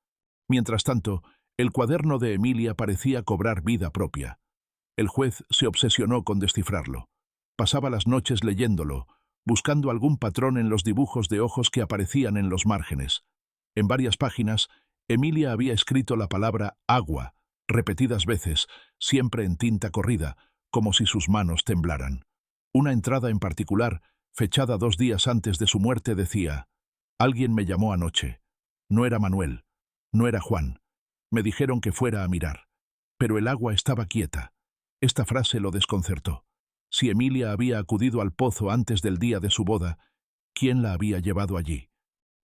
A: Mientras tanto, el cuaderno de Emilia parecía cobrar vida propia. El juez se obsesionó con descifrarlo. Pasaba las noches leyéndolo, buscando algún patrón en los dibujos de ojos que aparecían en los márgenes. En varias páginas, Emilia había escrito la palabra agua, repetidas veces, siempre en tinta corrida, como si sus manos temblaran. Una entrada en particular, fechada 2 días antes de su muerte, decía: «Alguien me llamó anoche. No era Manuel, no era Juan. Me dijeron que fuera a mirar. Pero el agua estaba quieta». Esta frase lo desconcertó. Si Emilia había acudido al pozo antes del día de su boda, ¿quién la había llevado allí?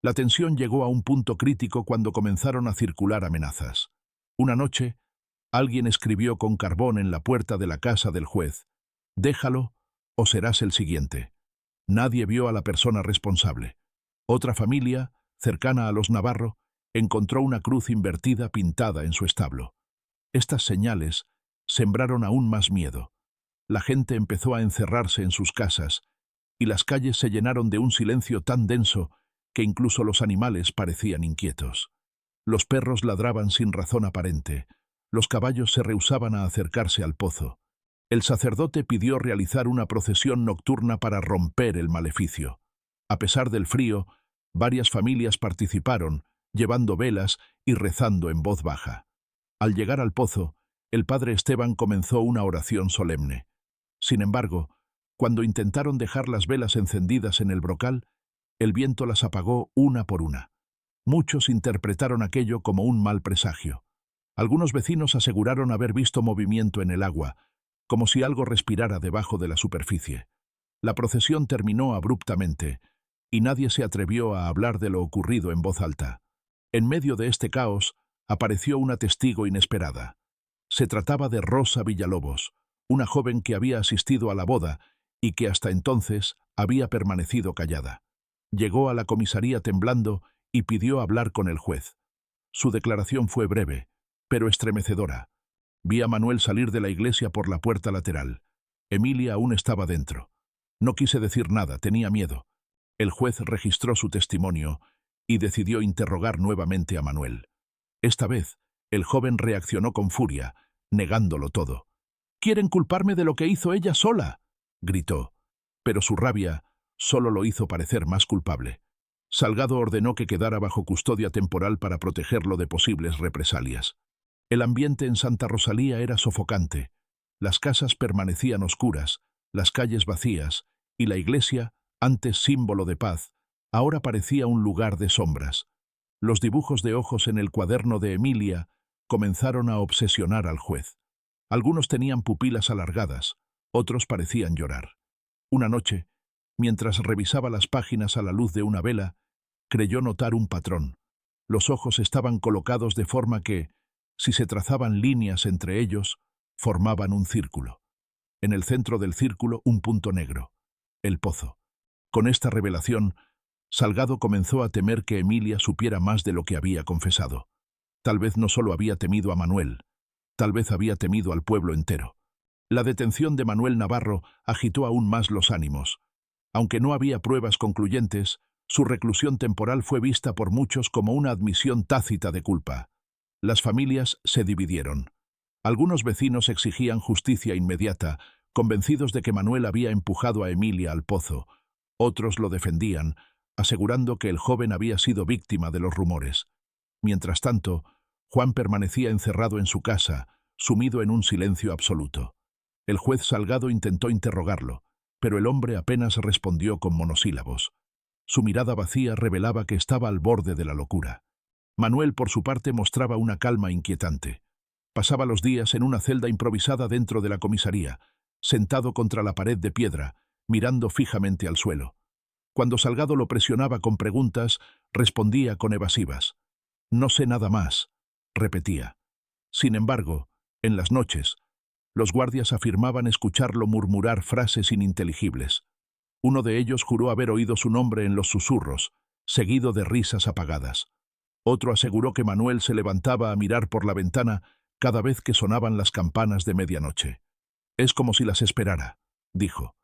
A: La tensión llegó a un punto crítico cuando comenzaron a circular amenazas. Una noche, alguien escribió con carbón en la puerta de la casa del juez: «Déjalo o serás el siguiente». Nadie vio a la persona responsable. Otra familia, cercana a los Navarro, encontró una cruz invertida pintada en su establo. Estas señales sembraron aún más miedo. La gente empezó a encerrarse en sus casas, y las calles se llenaron de un silencio tan denso que incluso los animales parecían inquietos. Los perros ladraban sin razón aparente. Los caballos se rehusaban a acercarse al pozo. El sacerdote pidió realizar una procesión nocturna para romper el maleficio. A pesar del frío, varias familias participaron, llevando velas y rezando en voz baja. Al llegar al pozo, el padre Esteban comenzó una oración solemne. Sin embargo, cuando intentaron dejar las velas encendidas en el brocal, el viento las apagó una por una. Muchos interpretaron aquello como un mal presagio. Algunos vecinos aseguraron haber visto movimiento en el agua, como si algo respirara debajo de la superficie. La procesión terminó abruptamente, y nadie se atrevió a hablar de lo ocurrido en voz alta. En medio de este caos, apareció una testigo inesperada. Se trataba de Rosa Villalobos, una joven que había asistido a la boda y que hasta entonces había permanecido callada. Llegó a la comisaría temblando y pidió hablar con el juez. Su declaración fue breve, pero estremecedora. Vi a Manuel salir de la iglesia por la puerta lateral. Emilia aún estaba dentro. No quise decir nada, tenía miedo. El juez registró su testimonio y decidió interrogar nuevamente a Manuel. Esta vez, el joven reaccionó con furia, negándolo todo. «¿Quieren culparme de lo que hizo ella sola?», gritó, pero su rabia solo lo hizo parecer más culpable. Salgado ordenó que quedara bajo custodia temporal para protegerlo de posibles represalias. El ambiente en Santa Rosalía era sofocante. Las casas permanecían oscuras, las calles vacías, y la iglesia, antes símbolo de paz, ahora parecía un lugar de sombras. Los dibujos de ojos en el cuaderno de Emilia comenzaron a obsesionar al juez. Algunos tenían pupilas alargadas, otros parecían llorar. Una noche, mientras revisaba las páginas a la luz de una vela, creyó notar un patrón. Los ojos estaban colocados de forma que, si se trazaban líneas entre ellos, formaban un círculo. En el centro del círculo, un punto negro: el pozo. Con esta revelación, Salgado comenzó a temer que Emilia supiera más de lo que había confesado. Tal vez no solo había temido a Manuel, tal vez había temido al pueblo entero. La detención de Manuel Navarro agitó aún más los ánimos. Aunque no había pruebas concluyentes, su reclusión temporal fue vista por muchos como una admisión tácita de culpa. Las familias se dividieron. Algunos vecinos exigían justicia inmediata, convencidos de que Manuel había empujado a Emilia al pozo. Otros lo defendían, asegurando que el joven había sido víctima de los rumores. Mientras tanto, Juan permanecía encerrado en su casa, sumido en un silencio absoluto. El juez Salgado intentó interrogarlo, pero el hombre apenas respondió con monosílabos. Su mirada vacía revelaba que estaba al borde de la locura. Manuel, por su parte, mostraba una calma inquietante. Pasaba los días en una celda improvisada dentro de la comisaría, sentado contra la pared de piedra, mirando fijamente al suelo. Cuando Salgado lo presionaba con preguntas, respondía con evasivas. «No sé nada más», repetía. Sin embargo, en las noches, los guardias afirmaban escucharlo murmurar frases ininteligibles. Uno de ellos juró haber oído su nombre en los susurros, seguido de risas apagadas. Otro aseguró que Manuel se levantaba a mirar por la ventana cada vez que sonaban las campanas de medianoche. «Es como si las esperara», dijo.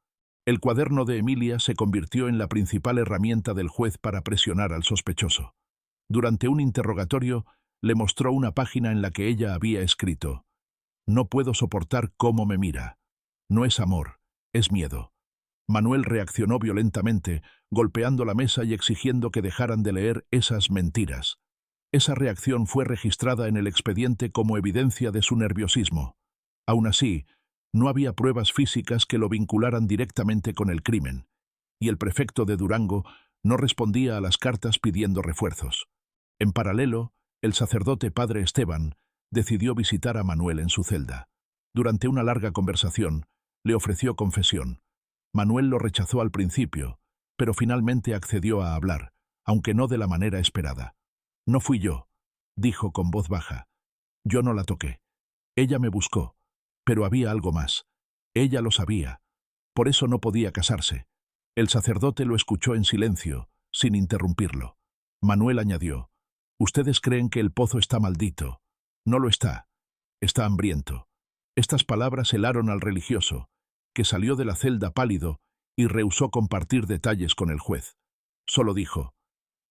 A: El cuaderno de Emilia se convirtió en la principal herramienta del juez para presionar al sospechoso. Durante un interrogatorio, le mostró una página en la que ella había escrito: «No puedo soportar cómo me mira. No es amor, es miedo». Manuel reaccionó violentamente, golpeando la mesa y exigiendo que dejaran de leer esas mentiras. Esa reacción fue registrada en el expediente como evidencia de su nerviosismo. Aún así, no había pruebas físicas que lo vincularan directamente con el crimen, y el prefecto de Durango no respondía a las cartas pidiendo refuerzos. En paralelo, el sacerdote padre Esteban decidió visitar a Manuel en su celda. Durante una larga conversación, le ofreció confesión. Manuel lo rechazó al principio, pero finalmente accedió a hablar, aunque no de la manera esperada. «No fui yo», dijo con voz baja. «Yo no la toqué. Ella me buscó. Pero había algo más. Ella lo sabía. Por eso no podía casarse». El sacerdote lo escuchó en silencio, sin interrumpirlo. Manuel añadió: «Ustedes creen que el pozo está maldito. No lo está. Está hambriento». Estas palabras helaron al religioso, que salió de la celda pálido y rehusó compartir detalles con el juez. Solo dijo: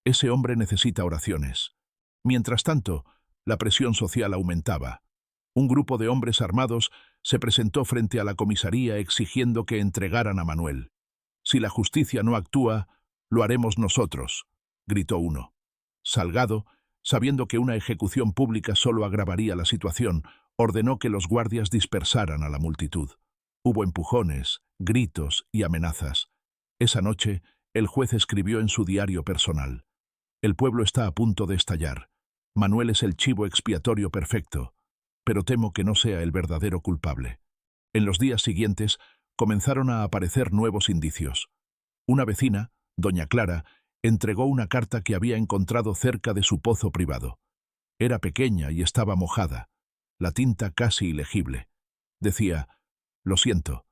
A: «Ese hombre necesita oraciones». Mientras tanto, la presión social aumentaba. Un grupo de hombres armados se presentó frente a la comisaría exigiendo que entregaran a Manuel. «Si la justicia no actúa, lo haremos nosotros», gritó uno. Salgado, sabiendo que una ejecución pública solo agravaría la situación, ordenó que los guardias dispersaran a la multitud. Hubo empujones, gritos y amenazas. Esa noche, el juez escribió en su diario personal: «El pueblo está a punto de estallar. Manuel es el chivo expiatorio perfecto, pero temo que no sea el verdadero culpable». En los días siguientes, comenzaron a aparecer nuevos indicios. Una vecina, doña Clara, entregó una carta que había encontrado cerca de su pozo privado. Era pequeña y estaba mojada, la tinta casi ilegible. Decía: «Lo siento,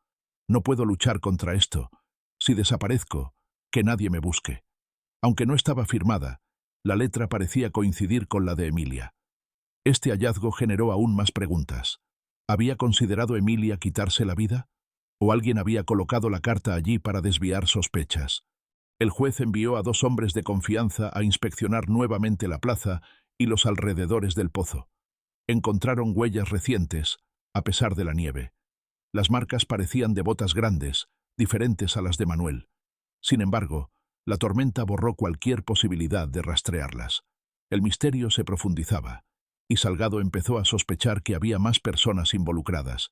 A: no puedo luchar contra esto. Si desaparezco, que nadie me busque». Aunque no estaba firmada, la letra parecía coincidir con la de Emilia. Este hallazgo generó aún más preguntas. ¿Había considerado Emilia quitarse la vida? ¿O alguien había colocado la carta allí para desviar sospechas? El juez envió a 2 hombres de confianza a inspeccionar nuevamente la plaza y los alrededores del pozo. Encontraron huellas recientes, a pesar de la nieve. Las marcas parecían de botas grandes, diferentes a las de Manuel. Sin embargo, la tormenta borró cualquier posibilidad de rastrearlas. El misterio se profundizaba, y Salgado empezó a sospechar que había más personas involucradas,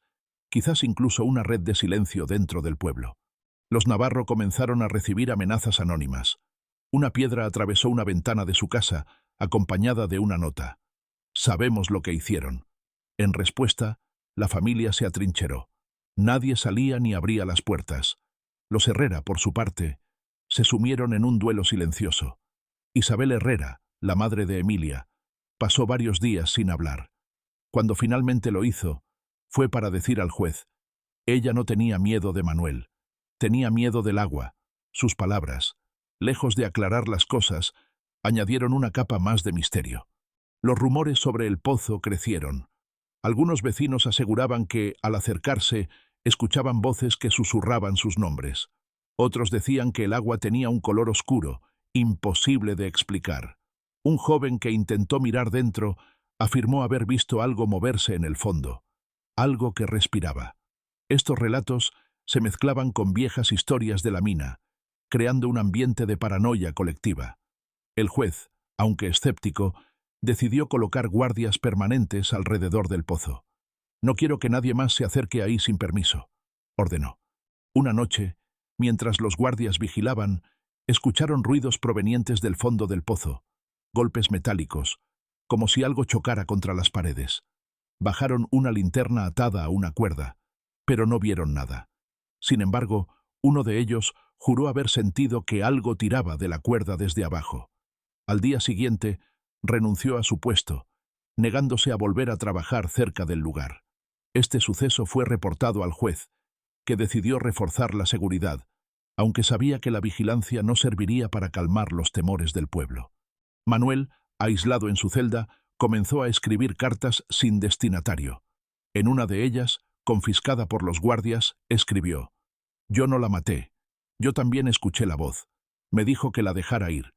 A: quizás incluso una red de silencio dentro del pueblo. Los Navarro comenzaron a recibir amenazas anónimas. Una piedra atravesó una ventana de su casa, acompañada de una nota: «Sabemos lo que hicieron». En respuesta, la familia se atrincheró. Nadie salía ni abría las puertas. Los Herrera, por su parte, se sumieron en un duelo silencioso. Isabel Herrera, la madre de Emilia, pasó varios días sin hablar. Cuando finalmente lo hizo, fue para decir al juez: ella no tenía miedo de Manuel, tenía miedo del agua. Sus palabras, lejos de aclarar las cosas, añadieron una capa más de misterio. Los rumores sobre el pozo crecieron. Algunos vecinos aseguraban que, al acercarse, escuchaban voces que susurraban sus nombres. Otros decían que el agua tenía un color oscuro, imposible de explicar. Un joven que intentó mirar dentro afirmó haber visto algo moverse en el fondo, algo que respiraba. Estos relatos se mezclaban con viejas historias de la mina, creando un ambiente de paranoia colectiva. El juez, aunque escéptico, decidió colocar guardias permanentes alrededor del pozo. «No quiero que nadie más se acerque ahí sin permiso», ordenó. Una noche, mientras los guardias vigilaban, escucharon ruidos provenientes del fondo del pozo, golpes metálicos, como si algo chocara contra las paredes. Bajaron una linterna atada a una cuerda, pero no vieron nada. Sin embargo, uno de ellos juró haber sentido que algo tiraba de la cuerda desde abajo. Al día siguiente, renunció a su puesto, negándose a volver a trabajar cerca del lugar. Este suceso fue reportado al juez, que decidió reforzar la seguridad, aunque sabía que la vigilancia no serviría para calmar los temores del pueblo. Manuel, aislado en su celda, comenzó a escribir cartas sin destinatario. En una de ellas, confiscada por los guardias, escribió: «Yo no la maté. Yo también escuché la voz. Me dijo que la dejara ir».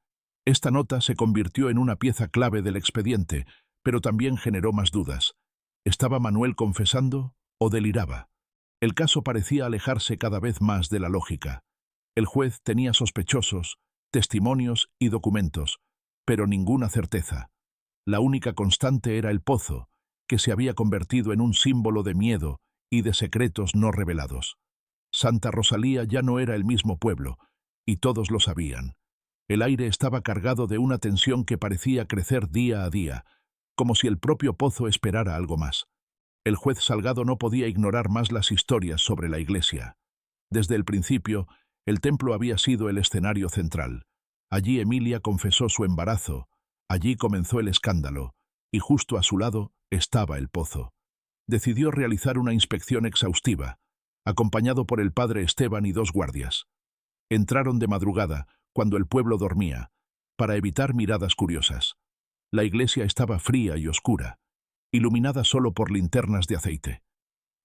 A: Esta nota se convirtió en una pieza clave del expediente, pero también generó más dudas. ¿Estaba Manuel confesando o deliraba? El caso parecía alejarse cada vez más de la lógica. El juez tenía sospechosos, testimonios y documentos, pero ninguna certeza. La única constante era el pozo, que se había convertido en un símbolo de miedo y de secretos no revelados. Santa Rosalía ya no era el mismo pueblo, y todos lo sabían. El aire estaba cargado de una tensión que parecía crecer día a día, como si el propio pozo esperara algo más. El juez Salgado no podía ignorar más las historias sobre la iglesia. Desde el principio, el templo había sido el escenario central. Allí Emilia confesó su embarazo, allí comenzó el escándalo, y justo a su lado estaba el pozo. Decidió realizar una inspección exhaustiva, acompañado por el padre Esteban y 2 guardias. Entraron de madrugada, cuando el pueblo dormía, para evitar miradas curiosas. La iglesia estaba fría y oscura, iluminada solo por linternas de aceite.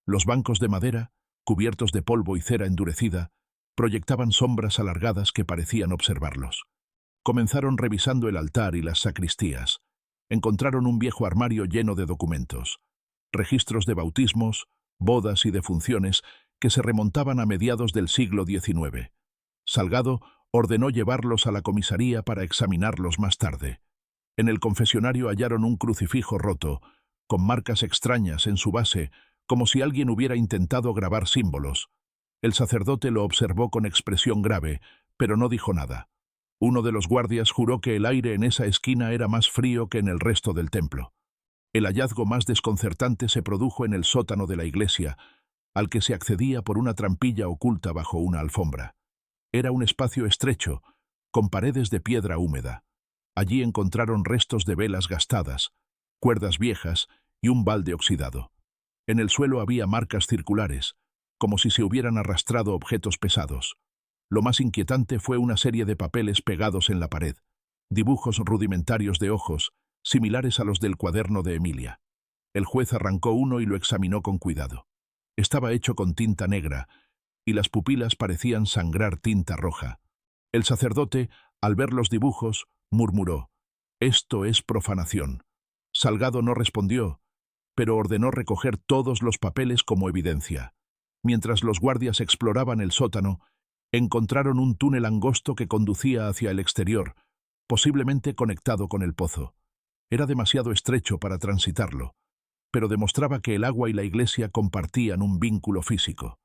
A: Los bancos de madera, cubiertos de polvo y cera endurecida, proyectaban sombras alargadas que parecían observarlos. Comenzaron revisando el altar y las sacristías. Encontraron un viejo armario lleno de documentos, registros de bautismos, bodas y defunciones que se remontaban a mediados del siglo XIX. Salgado ordenó llevarlos a la comisaría para examinarlos más tarde. En el confesionario hallaron un crucifijo roto, con marcas extrañas en su base, como si alguien hubiera intentado grabar símbolos. El sacerdote lo observó con expresión grave, pero no dijo nada. Uno de los guardias juró que el aire en esa esquina era más frío que en el resto del templo. El hallazgo más desconcertante se produjo en el sótano de la iglesia, al que se accedía por una trampilla oculta bajo una alfombra. Era un espacio estrecho, con paredes de piedra húmeda. Allí encontraron restos de velas gastadas, cuerdas viejas y un balde oxidado. En el suelo había marcas circulares, como si se hubieran arrastrado objetos pesados. Lo más inquietante fue una serie de papeles pegados en la pared, dibujos rudimentarios de ojos, similares a los del cuaderno de Emilia. El juez arrancó uno y lo examinó con cuidado. Estaba hecho con tinta negra, y las pupilas parecían sangrar tinta roja. El sacerdote, al ver los dibujos, murmuró: «Esto es profanación». Salgado no respondió, pero ordenó recoger todos los papeles como evidencia. Mientras los guardias exploraban el sótano, encontraron un túnel angosto que conducía hacia el exterior, posiblemente conectado con el pozo. Era demasiado estrecho para transitarlo, pero demostraba que el agua y la iglesia compartían un vínculo físico.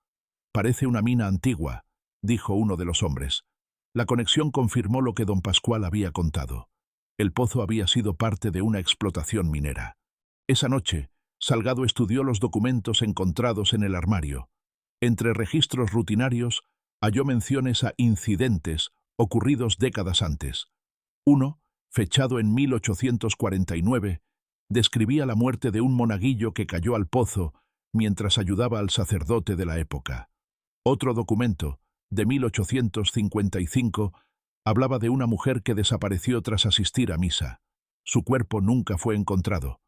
A: «Parece una mina antigua», dijo uno de los hombres. La conexión confirmó lo que don Pascual había contado. El pozo había sido parte de una explotación minera. Esa noche, Salgado estudió los documentos encontrados en el armario. Entre registros rutinarios, halló menciones a incidentes ocurridos décadas antes. Uno, fechado en 1849, describía la muerte de un monaguillo que cayó al pozo mientras ayudaba al sacerdote de la época. Otro documento, de 1855, hablaba de una mujer que desapareció tras asistir a misa. Su cuerpo nunca fue encontrado.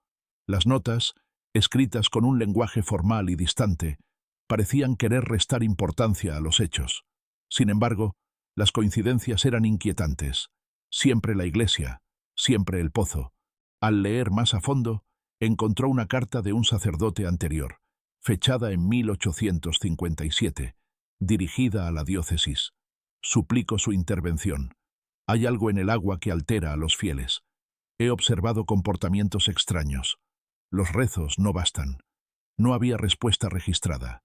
A: Las notas, escritas con un lenguaje formal y distante, parecían querer restar importancia a los hechos. Sin embargo, las coincidencias eran inquietantes. Siempre la iglesia, siempre el pozo. Al leer más a fondo, encontró una carta de un sacerdote anterior, fechada en 1857, dirigida a la diócesis. Suplico su intervención. Hay algo en el agua que altera a los fieles. He observado comportamientos extraños. Los rezos no bastan. No había respuesta registrada.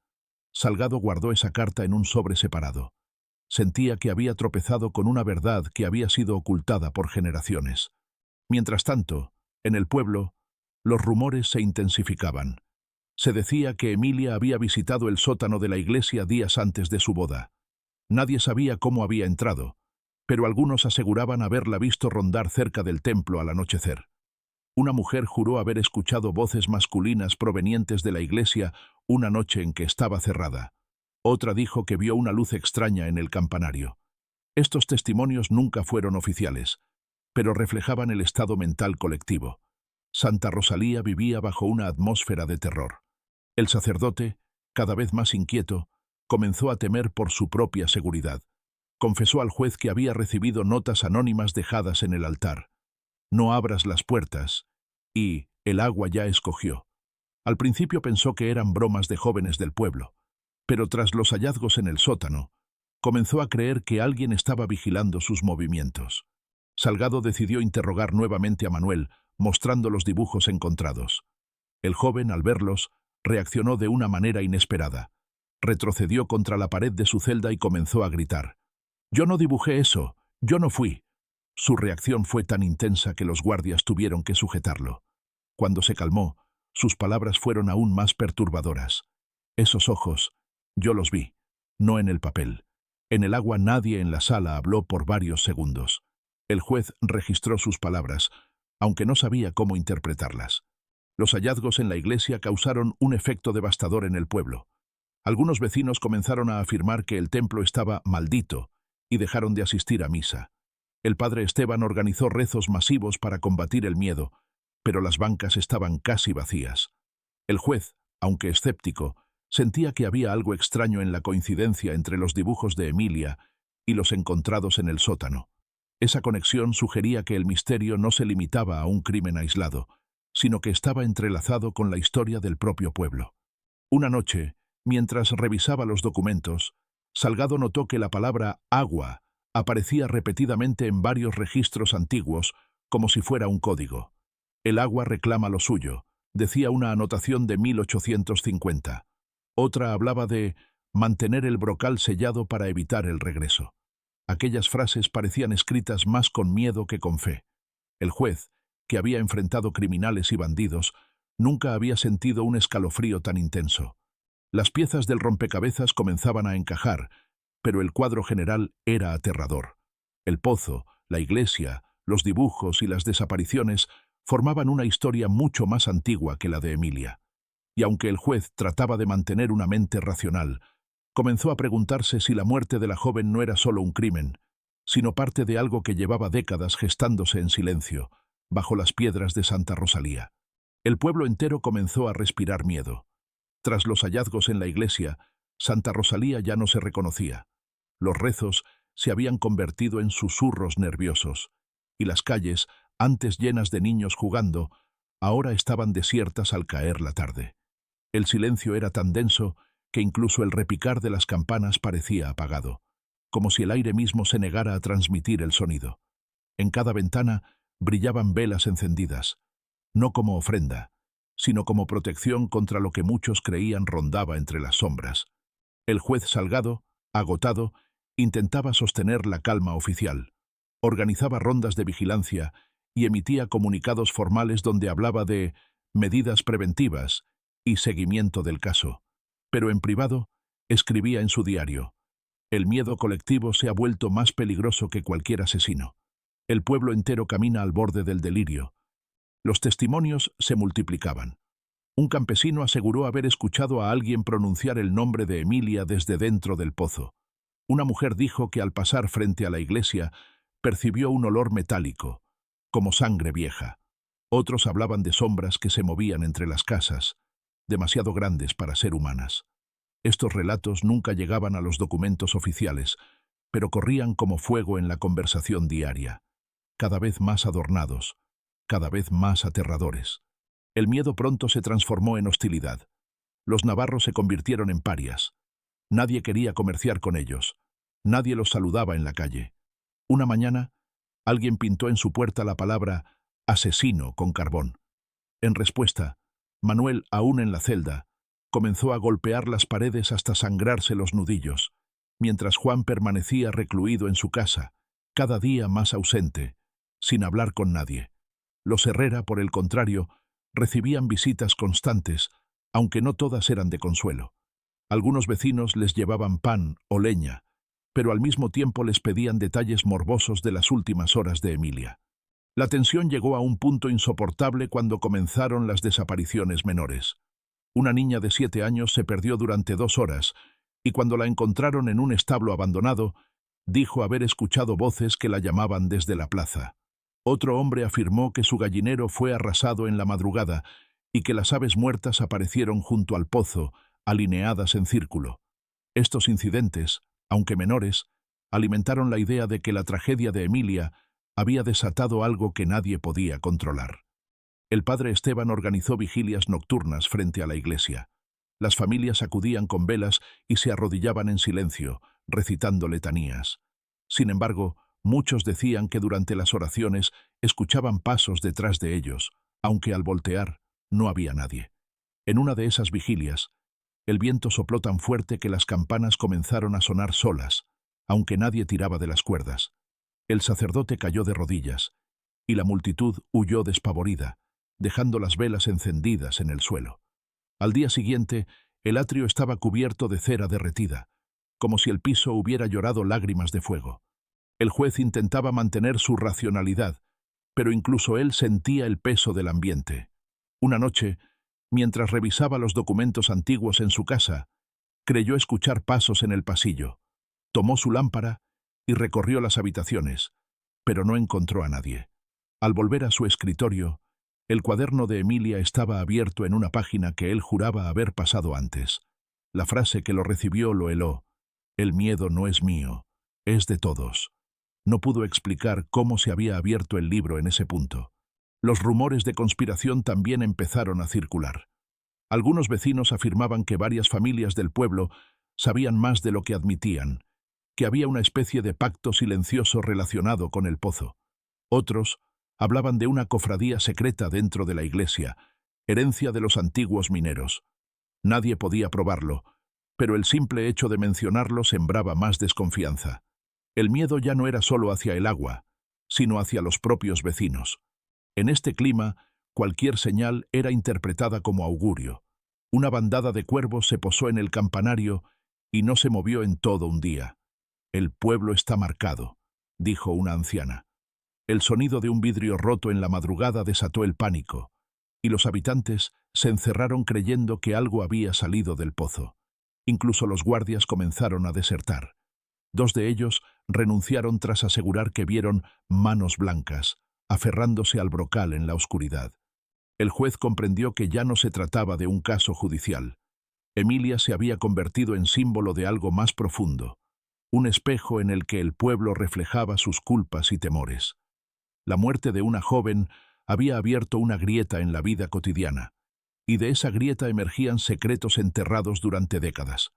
A: Salgado guardó esa carta en un sobre separado. Sentía que había tropezado con una verdad que había sido ocultada por generaciones. Mientras tanto, en el pueblo, los rumores se intensificaban. Se decía que Emilia había visitado el sótano de la iglesia días antes de su boda. Nadie sabía cómo había entrado, pero algunos aseguraban haberla visto rondar cerca del templo al anochecer. Una mujer juró haber escuchado voces masculinas provenientes de la iglesia una noche en que estaba cerrada. Otra dijo que vio una luz extraña en el campanario. Estos testimonios nunca fueron oficiales, pero reflejaban el estado mental colectivo. Santa Rosalía vivía bajo una atmósfera de terror. El sacerdote, cada vez más inquieto, comenzó a temer por su propia seguridad. Confesó al juez que había recibido notas anónimas dejadas en el altar. No abras las puertas, y el agua ya escogió. Al principio pensó que eran bromas de jóvenes del pueblo, pero tras los hallazgos en el sótano, comenzó a creer que alguien estaba vigilando sus movimientos. Salgado decidió interrogar nuevamente a Manuel, mostrando los dibujos encontrados. El joven, al verlos, reaccionó de una manera inesperada. Retrocedió contra la pared de su celda y comenzó a gritar. «Yo no dibujé eso, yo no fui». Su reacción fue tan intensa que los guardias tuvieron que sujetarlo. Cuando se calmó, sus palabras fueron aún más perturbadoras. «Esos ojos, yo los vi, no en el papel». En el agua nadie en la sala habló por varios segundos. El juez registró sus palabras, aunque no sabía cómo interpretarlas. Los hallazgos en la iglesia causaron un efecto devastador en el pueblo. Algunos vecinos comenzaron a afirmar que el templo estaba maldito y dejaron de asistir a misa. El padre Esteban organizó rezos masivos para combatir el miedo, pero las bancas estaban casi vacías. El juez, aunque escéptico, sentía que había algo extraño en la coincidencia entre los dibujos de Emilia y los encontrados en el sótano. Esa conexión sugería que el misterio no se limitaba a un crimen aislado, sino que estaba entrelazado con la historia del propio pueblo. Una noche, mientras revisaba los documentos, Salgado notó que la palabra agua aparecía repetidamente en varios registros antiguos, como si fuera un código. El agua reclama lo suyo, decía una anotación de 1850. Otra hablaba de mantener el brocal sellado para evitar el regreso. Aquellas frases parecían escritas más con miedo que con fe. El juez, que había enfrentado criminales y bandidos, nunca había sentido un escalofrío tan intenso. Las piezas del rompecabezas comenzaban a encajar, pero el cuadro general era aterrador. El pozo, la iglesia, los dibujos y las desapariciones formaban una historia mucho más antigua que la de Emilia. Y aunque el juez trataba de mantener una mente racional, comenzó a preguntarse si la muerte de la joven no era solo un crimen, sino parte de algo que llevaba décadas gestándose en silencio, bajo las piedras de Santa Rosalía. El pueblo entero comenzó a respirar miedo. Tras los hallazgos en la iglesia, Santa Rosalía ya no se reconocía. Los rezos se habían convertido en susurros nerviosos, y las calles, antes llenas de niños jugando, ahora estaban desiertas al caer la tarde. El silencio era tan denso que incluso el repicar de las campanas parecía apagado, como si el aire mismo se negara a transmitir el sonido. En cada ventana brillaban velas encendidas, no como ofrenda, sino como protección contra lo que muchos creían rondaba entre las sombras. El juez Salgado, agotado, intentaba sostener la calma oficial. Organizaba rondas de vigilancia y emitía comunicados formales donde hablaba de medidas preventivas y seguimiento del caso. Pero en privado, escribía en su diario: «El miedo colectivo se ha vuelto más peligroso que cualquier asesino. El pueblo entero camina al borde del delirio». Los testimonios se multiplicaban. Un campesino aseguró haber escuchado a alguien pronunciar el nombre de Emilia desde dentro del pozo. Una mujer dijo que al pasar frente a la iglesia percibió un olor metálico, como sangre vieja. Otros hablaban de sombras que se movían entre las casas, demasiado grandes para ser humanas. Estos relatos nunca llegaban a los documentos oficiales, pero corrían como fuego en la conversación diaria, cada vez más adornados, cada vez más aterradores. El miedo pronto se transformó en hostilidad. Los navarros se convirtieron en parias. Nadie quería comerciar con ellos. Nadie los saludaba en la calle. Una mañana, alguien pintó en su puerta la palabra «asesino» con carbón. En respuesta, Manuel, aún en la celda, comenzó a golpear las paredes hasta sangrarse los nudillos, mientras Juan permanecía recluido en su casa, cada día más ausente, sin hablar con nadie. Los Herrera, por el contrario, recibían visitas constantes, aunque no todas eran de consuelo. Algunos vecinos les llevaban pan o leña, pero al mismo tiempo les pedían detalles morbosos de las últimas horas de Emilia. La tensión llegó a un punto insoportable cuando comenzaron las desapariciones menores. Una niña de 7 años se perdió durante 2 horas, y cuando la encontraron en un establo abandonado, dijo haber escuchado voces que la llamaban desde la plaza. Otro hombre afirmó que su gallinero fue arrasado en la madrugada y que las aves muertas aparecieron junto al pozo, alineadas en círculo. Estos incidentes, aunque menores, alimentaron la idea de que la tragedia de Emilia había desatado algo que nadie podía controlar. El padre Esteban organizó vigilias nocturnas frente a la iglesia. Las familias acudían con velas y se arrodillaban en silencio, recitando letanías. Sin embargo, muchos decían que durante las oraciones escuchaban pasos detrás de ellos, aunque al voltear no había nadie. En una de esas vigilias, el viento sopló tan fuerte que las campanas comenzaron a sonar solas, aunque nadie tiraba de las cuerdas. El sacerdote cayó de rodillas, y la multitud huyó despavorida, dejando las velas encendidas en el suelo. Al día siguiente, el atrio estaba cubierto de cera derretida, como si el piso hubiera llorado lágrimas de fuego. El juez intentaba mantener su racionalidad, pero incluso él sentía el peso del ambiente. Una noche, mientras revisaba los documentos antiguos en su casa, creyó escuchar pasos en el pasillo. Tomó su lámpara y recorrió las habitaciones, pero no encontró a nadie. Al volver a su escritorio, el cuaderno de Emilia estaba abierto en una página que él juraba haber pasado antes. La frase que lo recibió lo heló: «El miedo no es mío, es de todos». No pudo explicar cómo se había abierto el libro en ese punto. Los rumores de conspiración también empezaron a circular. Algunos vecinos afirmaban que varias familias del pueblo sabían más de lo que admitían, que había una especie de pacto silencioso relacionado con el pozo. Otros hablaban de una cofradía secreta dentro de la iglesia, herencia de los antiguos mineros. Nadie podía probarlo, pero el simple hecho de mencionarlo sembraba más desconfianza. El miedo ya no era solo hacia el agua, sino hacia los propios vecinos. En este clima, cualquier señal era interpretada como augurio. Una bandada de cuervos se posó en el campanario y no se movió en todo un día. «El pueblo está marcado», dijo una anciana. El sonido de un vidrio roto en la madrugada desató el pánico, y los habitantes se encerraron creyendo que algo había salido del pozo. Incluso los guardias comenzaron a desertar. 2 de ellos renunciaron tras asegurar que vieron manos blancas, aferrándose al brocal en la oscuridad. El juez comprendió que ya no se trataba de un caso judicial. Emilia se había convertido en símbolo de algo más profundo, un espejo en el que el pueblo reflejaba sus culpas y temores. La muerte de una joven había abierto una grieta en la vida cotidiana, y de esa grieta emergían secretos enterrados durante décadas.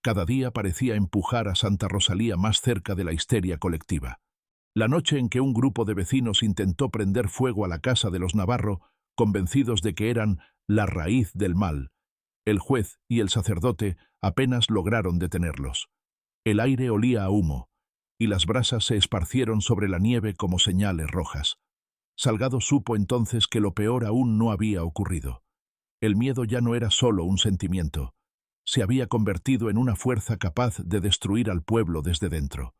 A: Cada día parecía empujar a Santa Rosalía más cerca de la histeria colectiva. La noche en que un grupo de vecinos intentó prender fuego a la casa de los Navarro, convencidos de que eran la raíz del mal, el juez y el sacerdote apenas lograron detenerlos. El aire olía a humo, y las brasas se esparcieron sobre la nieve como señales rojas. Salgado supo entonces que lo peor aún no había ocurrido. El miedo ya no era solo un sentimiento. Se había convertido en una fuerza capaz de destruir al pueblo desde dentro.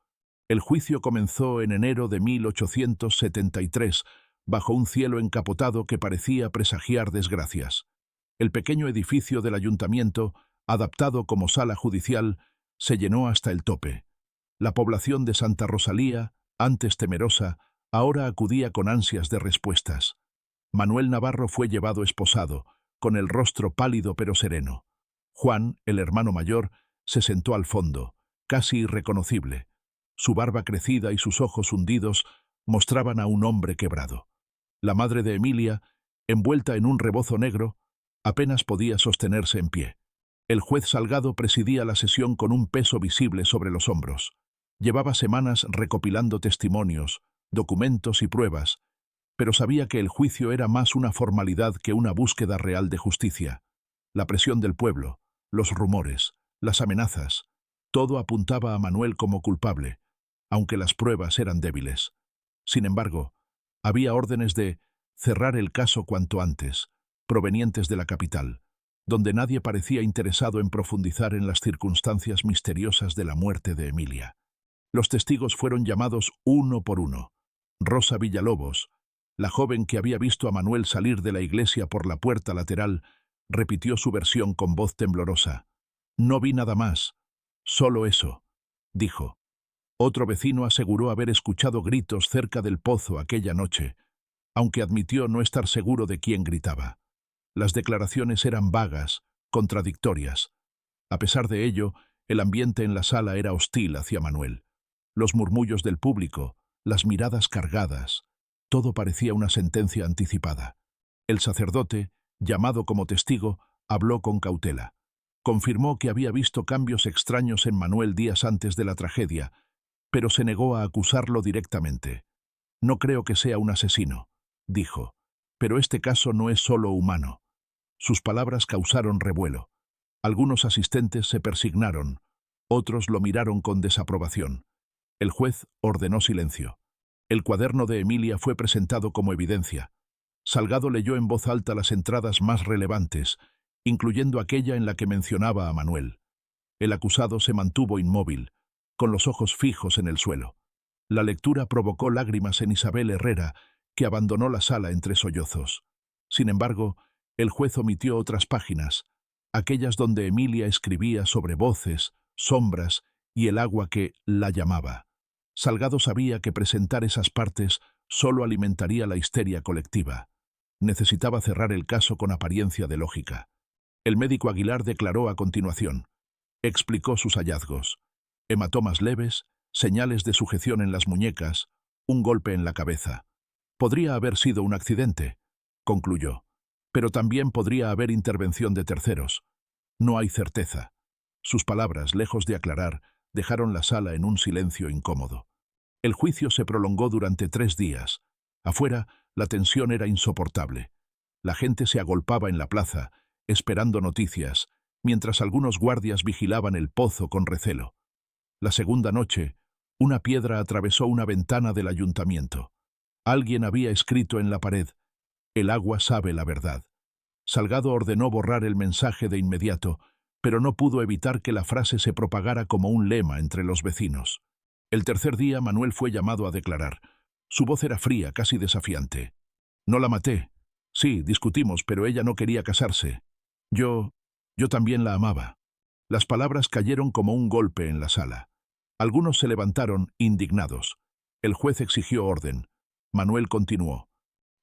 A: El juicio comenzó en enero de 1873, bajo un cielo encapotado que parecía presagiar desgracias. El pequeño edificio del ayuntamiento, adaptado como sala judicial, se llenó hasta el tope. La población de Santa Rosalía, antes temerosa, ahora acudía con ansias de respuestas. Manuel Navarro fue llevado esposado, con el rostro pálido pero sereno. Juan, el hermano mayor, se sentó al fondo, casi irreconocible. Su barba crecida y sus ojos hundidos mostraban a un hombre quebrado. La madre de Emilia, envuelta en un rebozo negro, apenas podía sostenerse en pie. El juez Salgado presidía la sesión con un peso visible sobre los hombros. Llevaba semanas recopilando testimonios, documentos y pruebas, pero sabía que el juicio era más una formalidad que una búsqueda real de justicia. La presión del pueblo, los rumores, las amenazas, todo apuntaba a Manuel como culpable, aunque las pruebas eran débiles. Sin embargo, había órdenes de cerrar el caso cuanto antes, provenientes de la capital, donde nadie parecía interesado en profundizar en las circunstancias misteriosas de la muerte de Emilia. Los testigos fueron llamados uno por uno. Rosa Villalobos, la joven que había visto a Manuel salir de la iglesia por la puerta lateral, repitió su versión con voz temblorosa. «No vi nada más, solo eso», dijo. Otro vecino aseguró haber escuchado gritos cerca del pozo aquella noche, aunque admitió no estar seguro de quién gritaba. Las declaraciones eran vagas, contradictorias. A pesar de ello, el ambiente en la sala era hostil hacia Manuel. Los murmullos del público, las miradas cargadas, todo parecía una sentencia anticipada. El sacerdote, llamado como testigo, habló con cautela. Confirmó que había visto cambios extraños en Manuel días antes de la tragedia, pero se negó a acusarlo directamente. «No creo que sea un asesino», dijo, «pero este caso no es solo humano». Sus palabras causaron revuelo. Algunos asistentes se persignaron, otros lo miraron con desaprobación. El juez ordenó silencio. El cuaderno de Emilia fue presentado como evidencia. Salgado leyó en voz alta las entradas más relevantes, incluyendo aquella en la que mencionaba a Manuel. El acusado se mantuvo inmóvil, con los ojos fijos en el suelo. La lectura provocó lágrimas en Isabel Herrera, que abandonó la sala entre sollozos. Sin embargo, el juez omitió otras páginas, aquellas donde Emilia escribía sobre voces, sombras y el agua que la llamaba. Salgado sabía que presentar esas partes solo alimentaría la histeria colectiva. Necesitaba cerrar el caso con apariencia de lógica. El médico Aguilar declaró a continuación. Explicó sus hallazgos. Hematomas leves, señales de sujeción en las muñecas, un golpe en la cabeza. Podría haber sido un accidente, concluyó, pero también podría haber intervención de terceros. No hay certeza. Sus palabras, lejos de aclarar, dejaron la sala en un silencio incómodo. El juicio se prolongó durante 3 días. Afuera, la tensión era insoportable. La gente se agolpaba en la plaza, esperando noticias, mientras algunos guardias vigilaban el pozo con recelo. La segunda noche, una piedra atravesó una ventana del ayuntamiento. Alguien había escrito en la pared: «El agua sabe la verdad». Salgado ordenó borrar el mensaje de inmediato, pero no pudo evitar que la frase se propagara como un lema entre los vecinos. El tercer día Manuel fue llamado a declarar. Su voz era fría, casi desafiante. «No la maté. Sí, discutimos, pero ella no quería casarse. Yo también la amaba». Las palabras cayeron como un golpe en la sala. Algunos se levantaron, indignados. El juez exigió orden. Manuel continuó.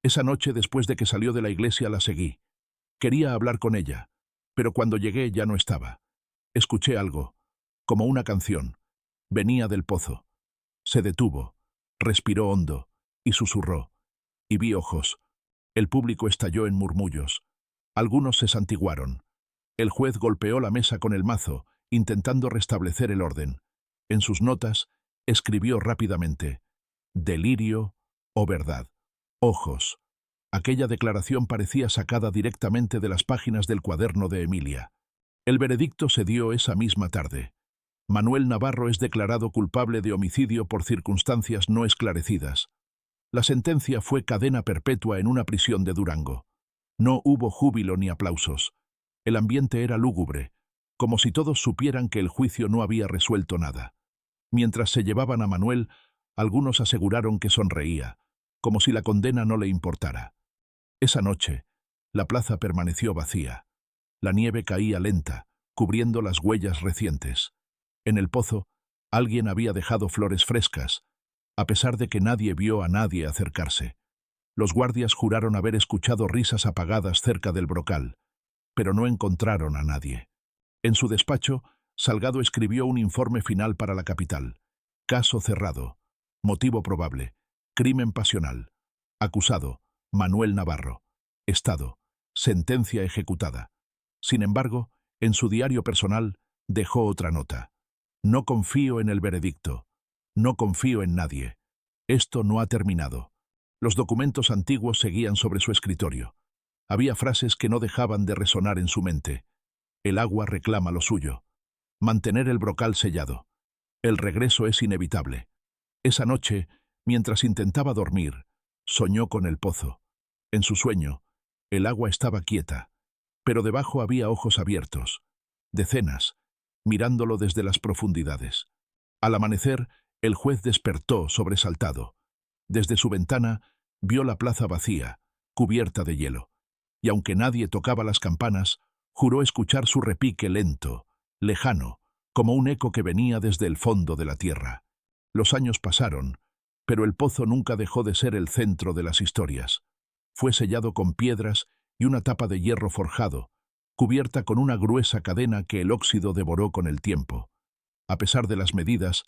A: «Esa noche, después de que salió de la iglesia, la seguí. Quería hablar con ella, pero cuando llegué ya no estaba. Escuché algo, como una canción. Venía del pozo. Se detuvo, respiró hondo y susurró. Y vi ojos. El público estalló en murmullos. Algunos se santiguaron. El juez golpeó la mesa con el mazo, intentando restablecer el orden. En sus notas, escribió rápidamente: «Delirio o verdad. Ojos». Aquella declaración parecía sacada directamente de las páginas del cuaderno de Emilia. El veredicto se dio esa misma tarde. Manuel Navarro es declarado culpable de homicidio por circunstancias no esclarecidas. La sentencia fue cadena perpetua en una prisión de Durango. No hubo júbilo ni aplausos. El ambiente era lúgubre, como si todos supieran que el juicio no había resuelto nada. Mientras se llevaban a Manuel, algunos aseguraron que sonreía, como si la condena no le importara. Esa noche, la plaza permaneció vacía. La nieve caía lenta, cubriendo las huellas recientes. En el pozo, alguien había dejado flores frescas, a pesar de que nadie vio a nadie acercarse. Los guardias juraron haber escuchado risas apagadas cerca del brocal, pero no encontraron a nadie. En su despacho, Salgado escribió un informe final para la capital. Caso cerrado. Motivo probable: crimen pasional. Acusado: Manuel Navarro. Estado: sentencia ejecutada. Sin embargo, En su diario personal dejó otra nota. No confío en el veredicto. No confío en nadie. Esto no ha terminado. Los documentos antiguos seguían sobre su escritorio. Había frases que no dejaban de resonar en su mente. El agua reclama lo suyo. Mantener el brocal sellado. El regreso es inevitable. Esa noche, mientras intentaba dormir, soñó con el pozo. En su sueño, el agua estaba quieta, pero debajo había ojos abiertos, decenas, mirándolo desde las profundidades. Al amanecer, el juez despertó sobresaltado. Desde su ventana, vio la plaza vacía, cubierta de hielo, y aunque nadie tocaba las campanas, juró escuchar su repique lento, lejano, como un eco que venía desde el fondo de la tierra. Los años pasaron, pero el pozo nunca dejó de ser el centro de las historias. Fue sellado con piedras y una tapa de hierro forjado, cubierta con una gruesa cadena que el óxido devoró con el tiempo. A pesar de las medidas,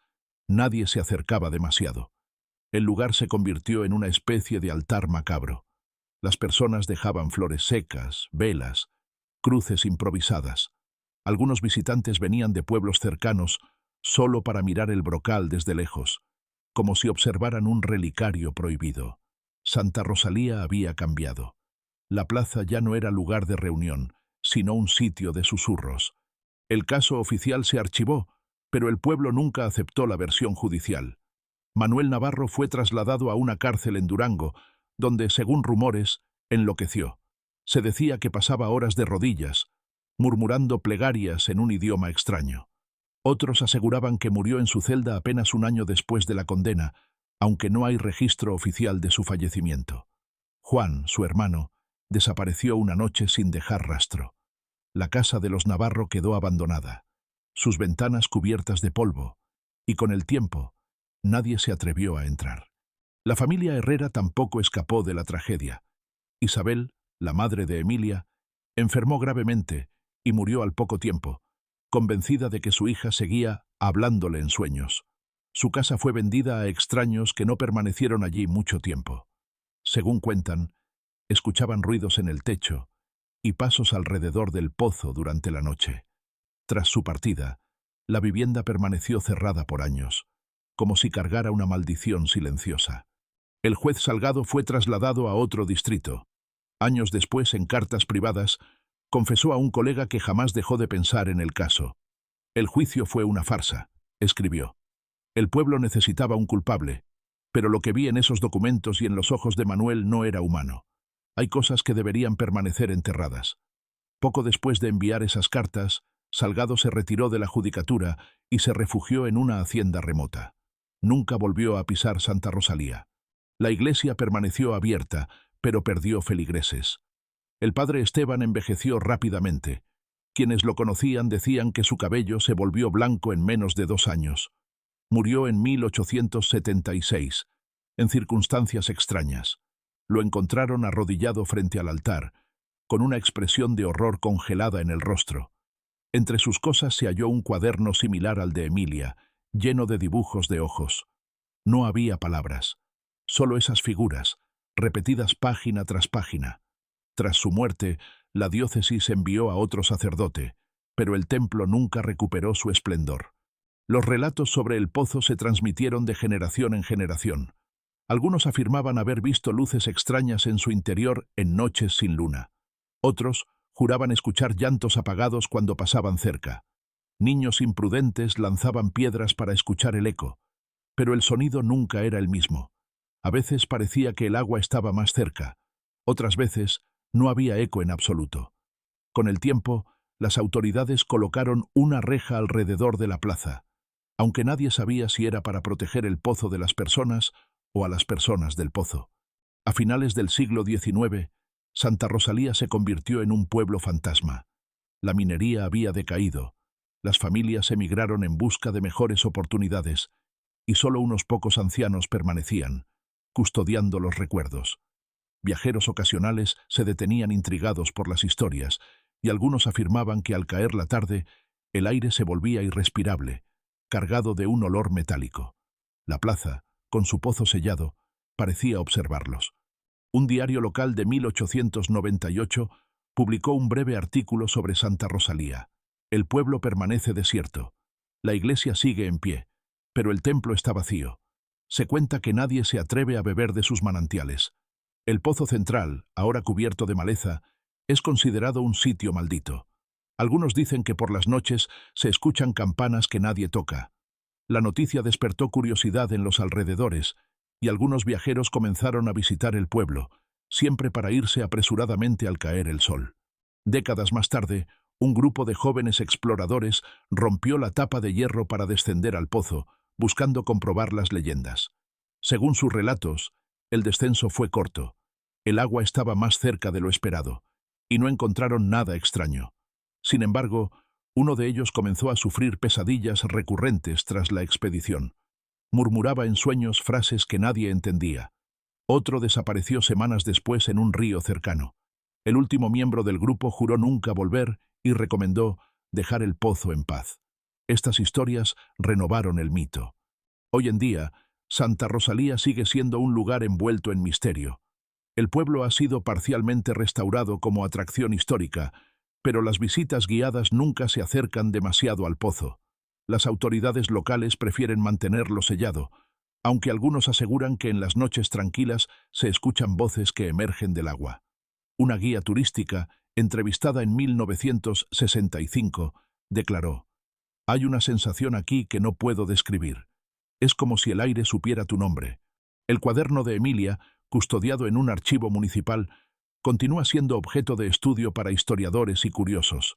A: nadie se acercaba demasiado. El lugar se convirtió en una especie de altar macabro. Las personas dejaban flores secas, velas, cruces improvisadas. Algunos visitantes venían de pueblos cercanos solo para mirar el brocal desde lejos, como si observaran un relicario prohibido. Santa Rosalía había cambiado. La plaza ya no era lugar de reunión, sino un sitio de susurros. El caso oficial se archivó, pero el pueblo nunca aceptó la versión judicial. Manuel Navarro fue trasladado a una cárcel en Durango, donde, según rumores, enloqueció. Se decía que pasaba horas de rodillas, murmurando plegarias en un idioma extraño. Otros aseguraban que murió en su celda apenas un año después de la condena, aunque no hay registro oficial de su fallecimiento. Juan, su hermano, desapareció una noche sin dejar rastro. La casa de los Navarro quedó abandonada, sus ventanas cubiertas de polvo, y con el tiempo, nadie se atrevió a entrar. La familia Herrera tampoco escapó de la tragedia. Isabel, la madre de Emilia, enfermó gravemente y murió al poco tiempo, convencida de que su hija seguía hablándole en sueños. Su casa fue vendida a extraños que no permanecieron allí mucho tiempo. Según cuentan, escuchaban ruidos en el techo y pasos alrededor del pozo durante la noche. Tras su partida, la vivienda permaneció cerrada por años, como si cargara una maldición silenciosa. El juez Salgado fue trasladado a otro distrito. Años después, en cartas privadas, confesó a un colega que jamás dejó de pensar en el caso. El juicio fue una farsa, escribió. El pueblo necesitaba un culpable, pero lo que vi en esos documentos y en los ojos de Manuel no era humano. Hay cosas que deberían permanecer enterradas. Poco después de enviar esas cartas, Salgado se retiró de la judicatura y se refugió en una hacienda remota. Nunca volvió a pisar Santa Rosalía. La iglesia permaneció abierta, pero perdió feligreses. El padre Esteban envejeció rápidamente. Quienes lo conocían decían que su cabello se volvió blanco en menos de 2 años. Murió en 1876, en circunstancias extrañas. Lo encontraron arrodillado frente al altar, con una expresión de horror congelada en el rostro. Entre sus cosas se halló un cuaderno similar al de Emilia, lleno de dibujos de ojos. No había palabras, solo esas figuras, repetidas página tras página. Tras su muerte, la diócesis envió a otro sacerdote, pero el templo nunca recuperó su esplendor. Los relatos sobre el pozo se transmitieron de generación en generación. Algunos afirmaban haber visto luces extrañas en su interior en noches sin luna. Otros juraban escuchar llantos apagados cuando pasaban cerca. Niños imprudentes lanzaban piedras para escuchar el eco, pero el sonido nunca era el mismo. A veces parecía que el agua estaba más cerca, otras veces no había eco en absoluto. Con el tiempo, las autoridades colocaron una reja alrededor de la plaza, aunque nadie sabía si era para proteger el pozo de las personas o a las personas del pozo. A finales del siglo XIX, Santa Rosalía se convirtió en un pueblo fantasma. La minería había decaído, las familias emigraron en busca de mejores oportunidades, y solo unos pocos ancianos permanecían, custodiando los recuerdos. Viajeros ocasionales se detenían intrigados por las historias, y algunos afirmaban que al caer la tarde, el aire se volvía irrespirable, cargado de un olor metálico. La plaza, con su pozo sellado, parecía observarlos. Un diario local de 1898 publicó un breve artículo sobre Santa Rosalía. El pueblo permanece desierto. La iglesia sigue en pie, pero el templo está vacío. Se cuenta que nadie se atreve a beber de sus manantiales. El pozo central, ahora cubierto de maleza, es considerado un sitio maldito. Algunos dicen que por las noches se escuchan campanas que nadie toca. La noticia despertó curiosidad en los alrededores, y algunos viajeros comenzaron a visitar el pueblo, siempre para irse apresuradamente al caer el sol. Décadas más tarde, un grupo de jóvenes exploradores rompió la tapa de hierro para descender al pozo, buscando comprobar las leyendas. Según sus relatos, el descenso fue corto. El agua estaba más cerca de lo esperado, y no encontraron nada extraño. Sin embargo, uno de ellos comenzó a sufrir pesadillas recurrentes tras la expedición. Murmuraba en sueños frases que nadie entendía. Otro desapareció semanas después en un río cercano. El último miembro del grupo juró nunca volver y recomendó dejar el pozo en paz. Estas historias renovaron el mito. Hoy en día, Santa Rosalía sigue siendo un lugar envuelto en misterio. El pueblo ha sido parcialmente restaurado como atracción histórica, pero las visitas guiadas nunca se acercan demasiado al pozo. Las autoridades locales prefieren mantenerlo sellado, aunque algunos aseguran que en las noches tranquilas se escuchan voces que emergen del agua. Una guía turística, entrevistada en 1965, declaró: «Hay una sensación aquí que no puedo describir. Es como si el aire supiera tu nombre». El cuaderno de Emilia, custodiado en un archivo municipal, continúa siendo objeto de estudio para historiadores y curiosos.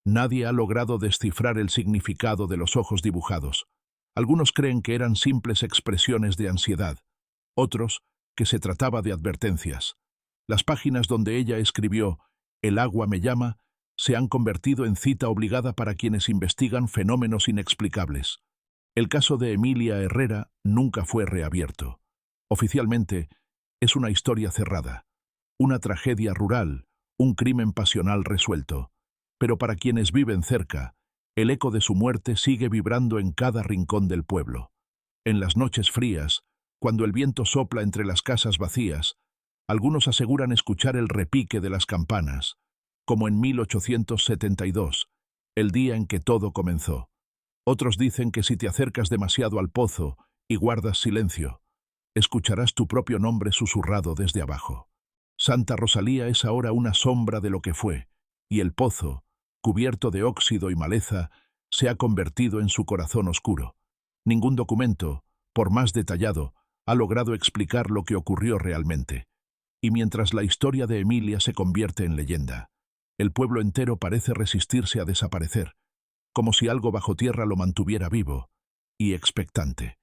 A: Nadie ha logrado descifrar el significado de los ojos dibujados. Algunos creen que eran simples expresiones de ansiedad, otros que se trataba de advertencias. Las páginas donde ella escribió «El agua me llama» se han convertido en cita obligada para quienes investigan fenómenos inexplicables. El caso de Emilia Herrera nunca fue reabierto. Oficialmente, es una historia cerrada, una tragedia rural, un crimen pasional resuelto. Pero para quienes viven cerca, el eco de su muerte sigue vibrando en cada rincón del pueblo. En las noches frías, cuando el viento sopla entre las casas vacías, algunos aseguran escuchar el repique de las campanas, como en 1872, el día en que todo comenzó. Otros dicen que si te acercas demasiado al pozo y guardas silencio, escucharás tu propio nombre susurrado desde abajo. Santa Rosalía es ahora una sombra de lo que fue, y el pozo, cubierto de óxido y maleza, se ha convertido en su corazón oscuro. Ningún documento, por más detallado, ha logrado explicar lo que ocurrió realmente. Y mientras la historia de Emilia se convierte en leyenda, el pueblo entero parece resistirse a desaparecer, como si algo bajo tierra lo mantuviera vivo y expectante.